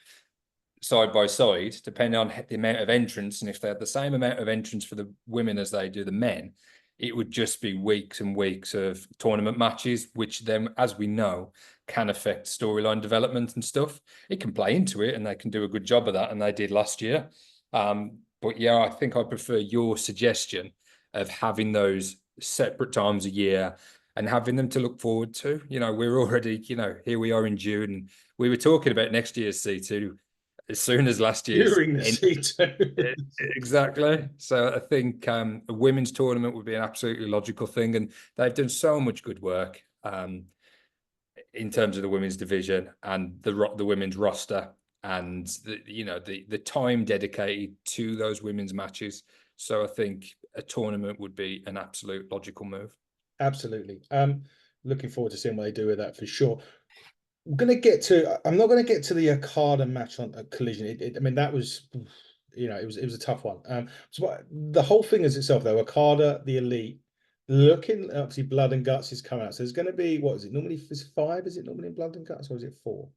side by side, depending on the amount of entrants, and if they had the same amount of entrants for the women as they do the men, it would just be weeks and weeks of tournament matches, which then, as we know, can affect storyline development and stuff. It can play into it, and they can do a good job of that, and they did last year. But yeah, I think I prefer your suggestion of having those separate times a year and having them to look forward to. We're already, here we are in June, and we were talking about next year's C2 as soon as last year's. During the C2. Exactly. So I think a women's tournament would be an absolutely logical thing, and they've done so much good work in terms of the women's division and the women's roster, and the time dedicated to those women's matches. So I think a tournament would be an absolute logical move. Absolutely. Looking forward to seeing what they do with that for sure. I'm not going to get to the Okada match on Collision. I mean, that was, it was a tough one. So the whole thing is itself, though, Okada, the Elite, looking, obviously Blood and Guts is coming out. So there's going to be, what is it? Normally is 5? Is it normally in Blood and Guts, or is it 4?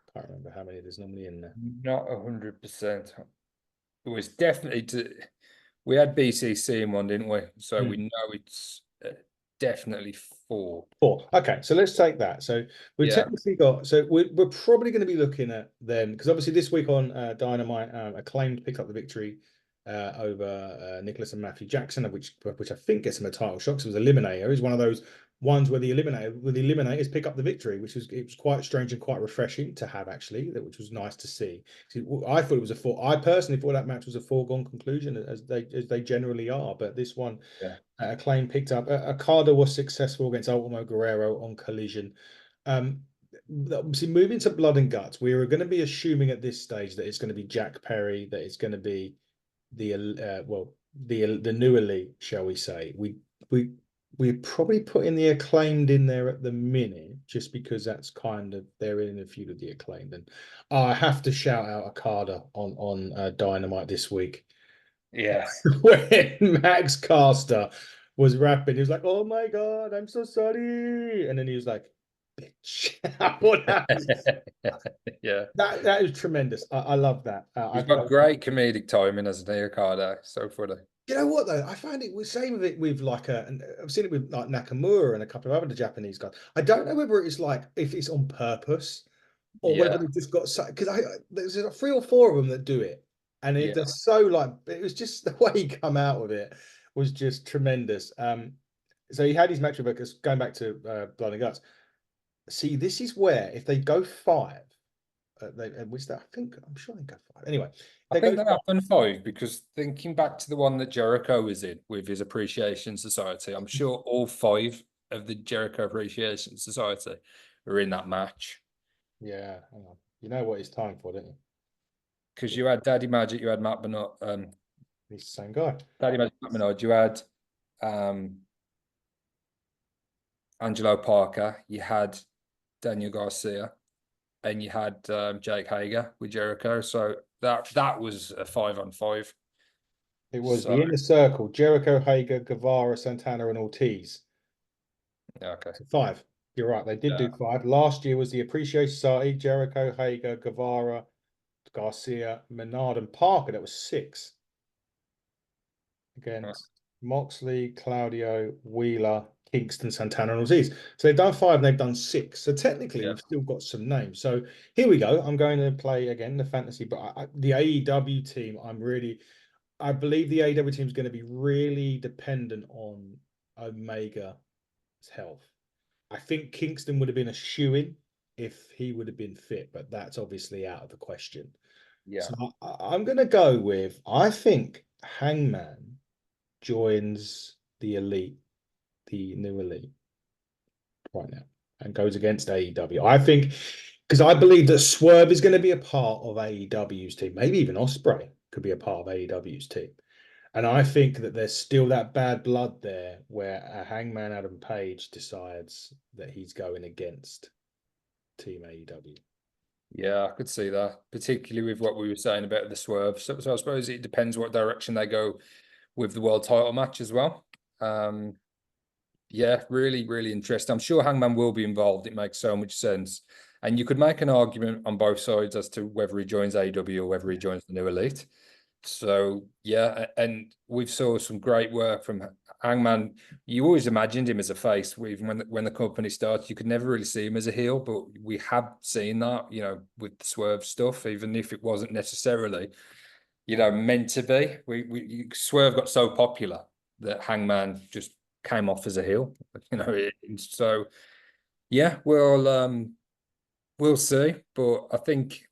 I can't remember how many there's normally in there. Not 100%. It was definitely we had BCC in one, didn't we? So we know it's definitely 4. 4. Okay, so let's take that. So we've technically got. So we're probably going to be looking at then, because obviously this week on Dynamite, Acclaimed picked up the victory over Nicholas and Matthew Jackson, which I think gets him a title shot. It was Eliminator. It was one of those ones where the Eliminators pick up the victory, which was quite strange and quite refreshing to have, actually, which was nice to see. I thought it was I personally thought that match was a foregone conclusion, as they generally are, but this one, Acclaim picked up. Okada was successful against Ultimo Guerrero on Collision. See, moving to Blood and Guts, we are going to be assuming at this stage that it's going to be Jack Perry, that it's going to be the new Elite, shall we say. We're probably putting the Acclaimed in there at the minute, just because that's kind of, they're in a feud with the Acclaimed. And I have to shout out Okada on Dynamite this week. Yes. When Max Caster was rapping, he was like, "Oh my God, I'm so sorry." And then he was like, "Bitch." What happened? Yeah. That is tremendous. I love that. He's got great comedic timing as an Okada. So funny. You know what though? I found it was same with it with and I've seen it with like Nakamura and a couple of other Japanese guys. I don't know whether it's like if it's on purpose or whether they've just got, because there's 3 or 4 of them that do it. And it just so like it was just the way he come out of it was just tremendous. So he had his match with Lucas, going back to Blood and Guts. See, this is where if they go 5, which I think I'm sure they go 5. Anyway, I think they happened 5 because thinking back to the one that Jericho was in with his Appreciation Society, I'm sure all 5 of the Jericho Appreciation Society were in that match. Yeah, hang on. You know what it's time for, don't you? Because you had Daddy Magic, you had Matt Bernard, he's the same guy. Daddy Magic, Matt Bernard, you had Angelo Parker, you had Daniel Garcia, and you had Jake Hager with Jericho. So that was a 5-on-5. It was the Inner Circle: Jericho, Hager, Guevara, Santana, and Ortiz. Okay. So 5. You're right. They did do 5. Last year was the Appreciation Society: Jericho, Hager, Guevara, Garcia, Menard, and Parker. That was 6. Against Moxley, Claudio, Wheeler, Kingston, Santana, and Ortiz. So they've done 5 and they've done 6. So technically, we've still got some names. So here we go. I'm going to play again the fantasy, but the AEW team, I believe the AEW team is going to be really dependent on Omega's health. I think Kingston would have been a shoo-in if he would have been fit, but that's obviously out of the question. Yeah. So I'm going to go with, I think Hangman joins the Elite, the new Elite right now, and goes against AEW. I think, because I believe that Swerve is going to be a part of AEW's team. Maybe even Ospreay could be a part of AEW's team. And I think that there's still that bad blood there where a Hangman Adam Page decides that he's going against Team AEW. Yeah, I could see that, particularly with what we were saying about the Swerve. So I suppose it depends what direction they go with the world title match as well. Yeah, really, really interesting. I'm sure Hangman will be involved. It makes so much sense. And you could make an argument on both sides as to whether he joins AEW or whether he joins the new Elite. So, yeah, and we've saw some great work from Hangman. You always imagined him as a face. Even when the company started, you could never really see him as a heel, but we have seen that, with the Swerve stuff, even if it wasn't necessarily, meant to be. Swerve got so popular that Hangman just came off as a heel, so yeah, we'll see, but I think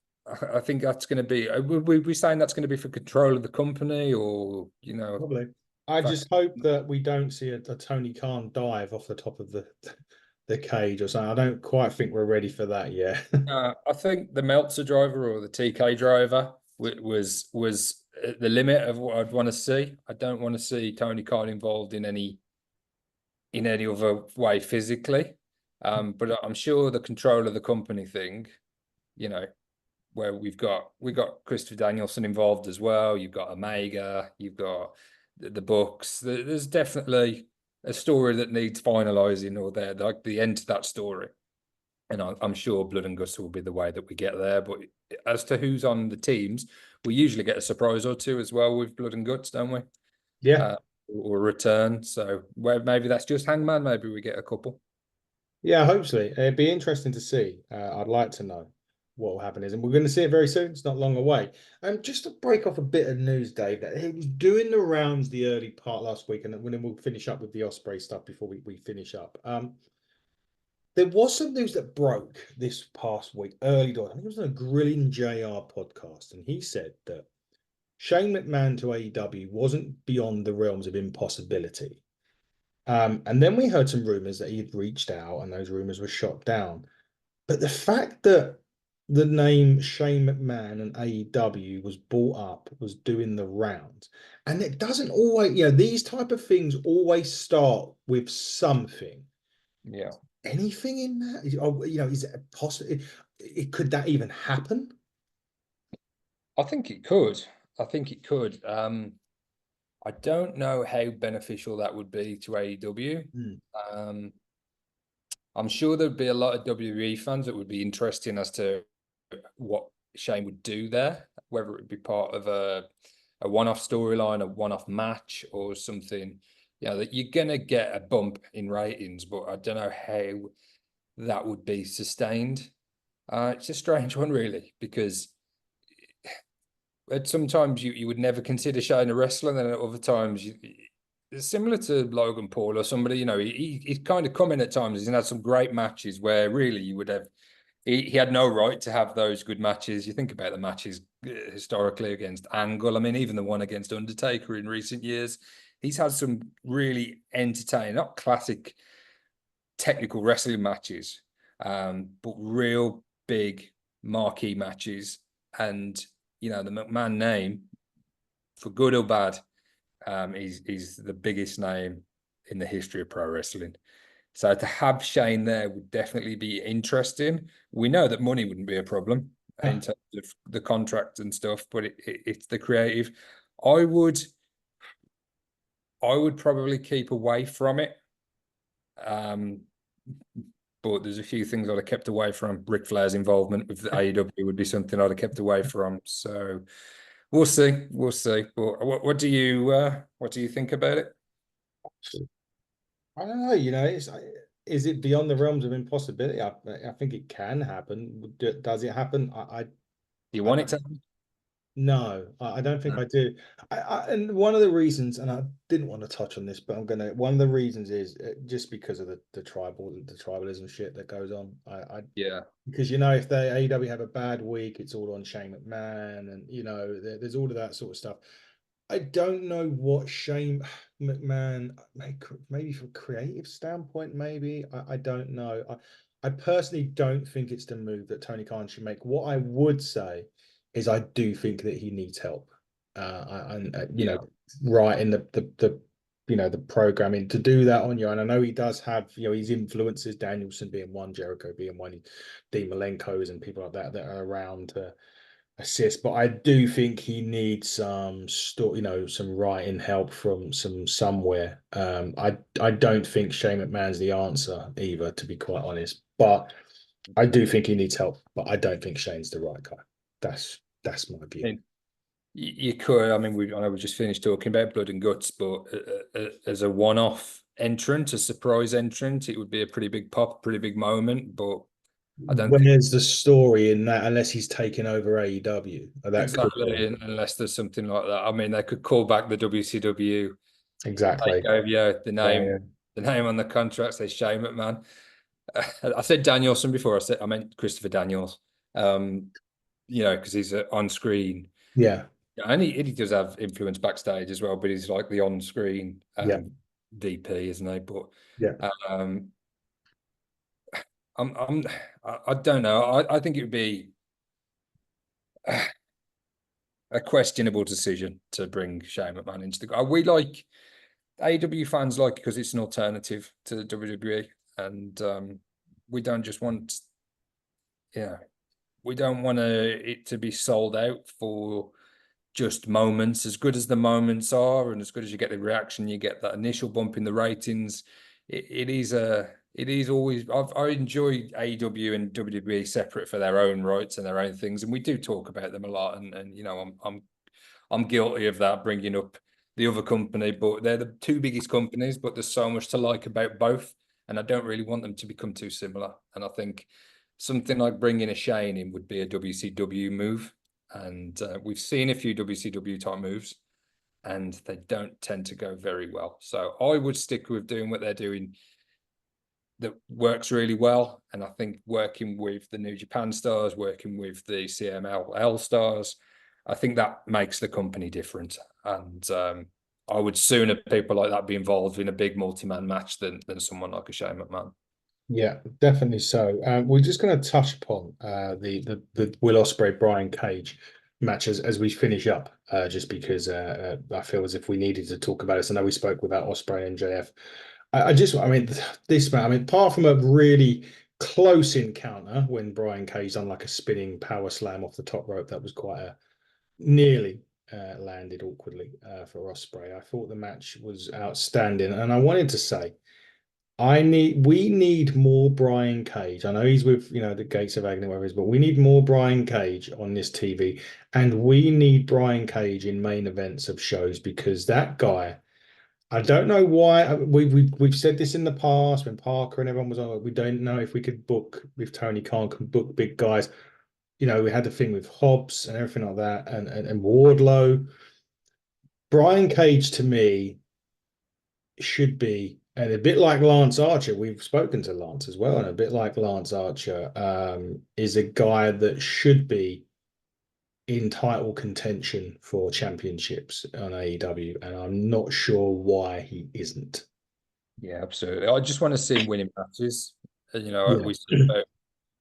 that's going to be. We saying that's going to be for control of the company, or probably. I just hope that we don't see a Tony Khan dive off the top of the cage or something. I don't quite think we're ready for that yet. I think the Meltzer driver or the TK driver was at the limit of what I'd want to see. I don't want to see Tony Khan involved in any other way physically. But I'm sure the control of the company thing, where we've got Christopher Danielson involved as well. You've got Omega, you've got the Bucks. There's definitely a story that needs finalizing, or there, like the end to that story. And I'm sure Blood and Guts will be the way that we get there. But as to who's on the teams, we usually get a surprise or two as well with Blood and Guts, don't we? Yeah. Or return. So maybe that's just Hangman. Maybe we get a couple. Yeah, hopefully. It'd be interesting to see. I'd like to know what will happen and we're going to see it very soon. It's not long away. Just to break off a bit of news, Dave, that he was doing the rounds the early part last week, and then we'll finish up with the Ospreay stuff before we finish up. There was some news that broke this past week, early doors. I think it was on a Grilling JR podcast, and he said that Shane McMahon to AEW wasn't beyond the realms of impossibility. And then we heard some rumors that he had reached out, and those rumors were shot down. But the fact that the name Shane McMahon and AEW was brought up, was doing the rounds, and it doesn't always, these type of things always start with something. Yeah. Anything in that? Is it possible? Could that even happen? I think it could. I don't know how beneficial that would be to AEW. I'm sure there'd be a lot of WWE fans that would be interested as to what Shane would do there, whether it would be part of a one-off storyline, a one-off match, or something. That you're gonna get a bump in ratings, but I don't know how that would be sustained. It's a strange one, really, because sometimes you would never consider Shane a wrestler, and then at other times it's similar to Logan Paul or somebody. He's kind of come in at times. He's had some great matches where really you would have. He had no right to have those good matches. You think about the matches historically against Angle. I mean, even the one against Undertaker in recent years, he's had some really entertaining, not classic technical wrestling matches, but real big marquee matches. And the McMahon name, for good or bad, is the biggest name in the history of pro wrestling. So to have Shane there would definitely be interesting. We know that money wouldn't be a problem in terms of the contract and stuff, but it's the creative. I would probably keep away from it. But there's a few things I'd have kept away from. Ric Flair's involvement with the AEW would be something I'd have kept away from. So we'll see. We'll see. But what do you think about it? I don't know. Is it beyond the realms of impossibility? I think it can happen. Does it happen? Do you want it to happen? No, I don't think I do. And one of the reasons, and I didn't want to touch on this, but I'm gonna. One of the reasons is just because of the tribalism shit that goes on. Yeah. Because if they AEW have a bad week, it's all on Shane McMahon, and there's all of that sort of stuff. I don't know what Shane McMahon, maybe from a creative standpoint, maybe. I don't know. I personally don't think it's the move that Tony Khan should make. What I would say is I do think that he needs help. Right in the programming to do that on you. And I know he does have, his influences, Danielson being one, Jericho being one, Dean Malenko's and people like that are around to assist. But I do think he needs some some writing help from somewhere. I don't think Shane McMahon's the answer either, to be quite honest. But I do think he needs help. But I don't think Shane's the right guy. That's my view. I mean, you could. I mean, I know we just finished talking about Blood and Guts, but as a one-off entrant, a surprise entrant, it would be a pretty big pop, pretty big moment. But I don't think Where's the story in that unless he's taken over AEW? exactly, unless there's something like that. I mean, they could call back the WCW. Exactly. The name on the contract says Shane McMahon. I said Danielson before. I meant Christopher Daniels. Because he's on screen. Yeah. And he does have influence backstage as well, but he's like the on screen DP, isn't he? But yeah. I don't know. I think it would be a questionable decision to bring Shane McMahon into the. We like AEW fans like because it's an alternative to the WWE, and we don't just want, we don't want it to be sold out for just moments. As good as the moments are, and as good as you get the reaction, you get that initial bump in the ratings. It is always. I enjoy AEW and WWE separate for their own rights and their own things, and we do talk about them a lot. And I'm guilty of that, bringing up the other company, but they're the two biggest companies. But there's so much to like about both, and I don't really want them to become too similar. And I think something like bringing a Shane in would be a WCW move. And we've seen a few WCW type moves, and they don't tend to go very well. So I would stick with doing what they're doing that works really well. And I think working with the New Japan stars, working with the CMLL stars, I think that makes the company different. And I would sooner people like that be involved in a big multi-man match than someone like a Shane McMahon. Yeah, definitely so. We're just going to touch upon the Will Ospreay Brian Cage match as we finish up, just because I feel as if we needed to talk about it. I know we spoke about Ospreay and JF. This man. Apart from a really close encounter when Brian Cage done like a spinning power slam off the top rope, that was quite a nearly landed awkwardly for Ospreay. I thought the match was outstanding, and I wanted to say. We need more Brian Cage. I know he's with, the Gates of Agony, whatever it is, but we need more Brian Cage on this TV. And we need Brian Cage in main events of shows because that guy, I don't know why. We've said this in the past when Parker and everyone was on. We don't know if we could book, if Tony Khan can book big guys. we had the thing with Hobbs and everything like that, and Wardlow. Brian Cage to me should be, and a bit like Lance Archer, we've spoken to Lance as well, and a bit like Lance Archer, is a guy that should be in title contention for championships on AEW, and I'm not sure why he isn't. Yeah, absolutely. I just want to see him winning matches. We Yeah. see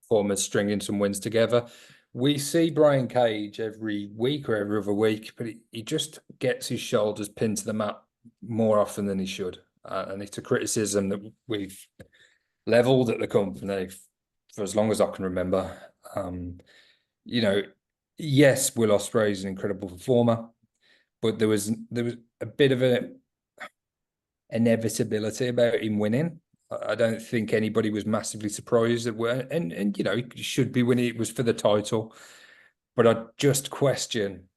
performers stringing some wins together. We see Brian Cage every week or every other week, but he just gets his shoulders pinned to the mat more often than he should. And it's a criticism that we've leveled at the company for as long as I can remember. Yes, Will Ospreay is an incredible performer, but there was a bit of an inevitability about him winning. I don't think anybody was massively surprised that and he should be winning. It was for the title, but I just question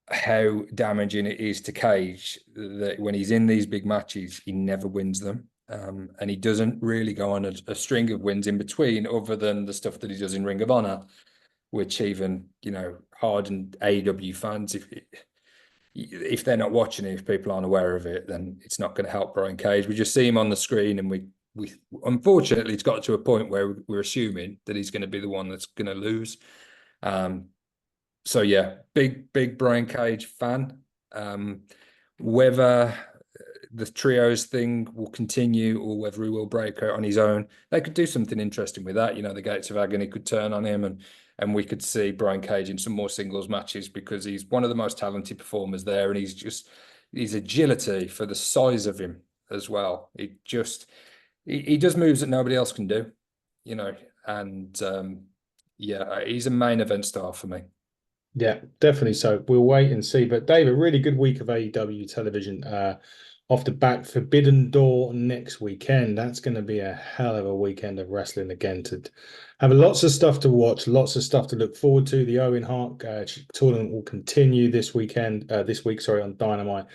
how damaging it is to Cage that when he's in these big matches, he never wins them. And he doesn't really go on a string of wins in between, other than the stuff that he does in Ring of Honor, which even, hardened AEW fans, if they're not watching it, if people aren't aware of it, then it's not going to help Brian Cage. We just see him on the screen, and we unfortunately, it's got to a point where we're assuming that he's going to be the one that's going to lose. So yeah, big Brian Cage fan. Whether the trios thing will continue or whether he will break out on his own, they could do something interesting with that. The Gates of Agony could turn on him, and we could see Brian Cage in some more singles matches, because he's one of the most talented performers there, and his agility for the size of him as well. He does moves that nobody else can do, and yeah, he's a main event star for me. Yeah, definitely. So we'll wait and see. But Dave, a really good week of AEW television. Off the back, Forbidden Door next weekend. That's going to be a hell of a weekend of wrestling again. To have lots of stuff to watch, lots of stuff to look forward to. The Owen Hart tournament will continue this week, on Dynamite.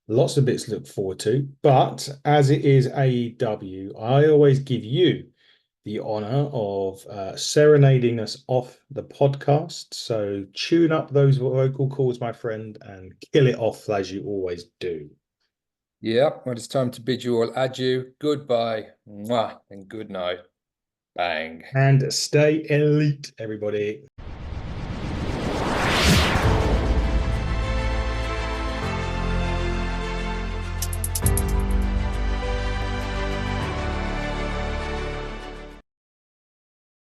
Lots of bits to look forward to. But as it is AEW, I always give you the honor of serenading us off the podcast. So tune up those vocal cords, my friend, and kill it off as you always do. Yeah, well, it's time to bid you all adieu, goodbye, mwah, and good night. Bang. And stay elite, everybody.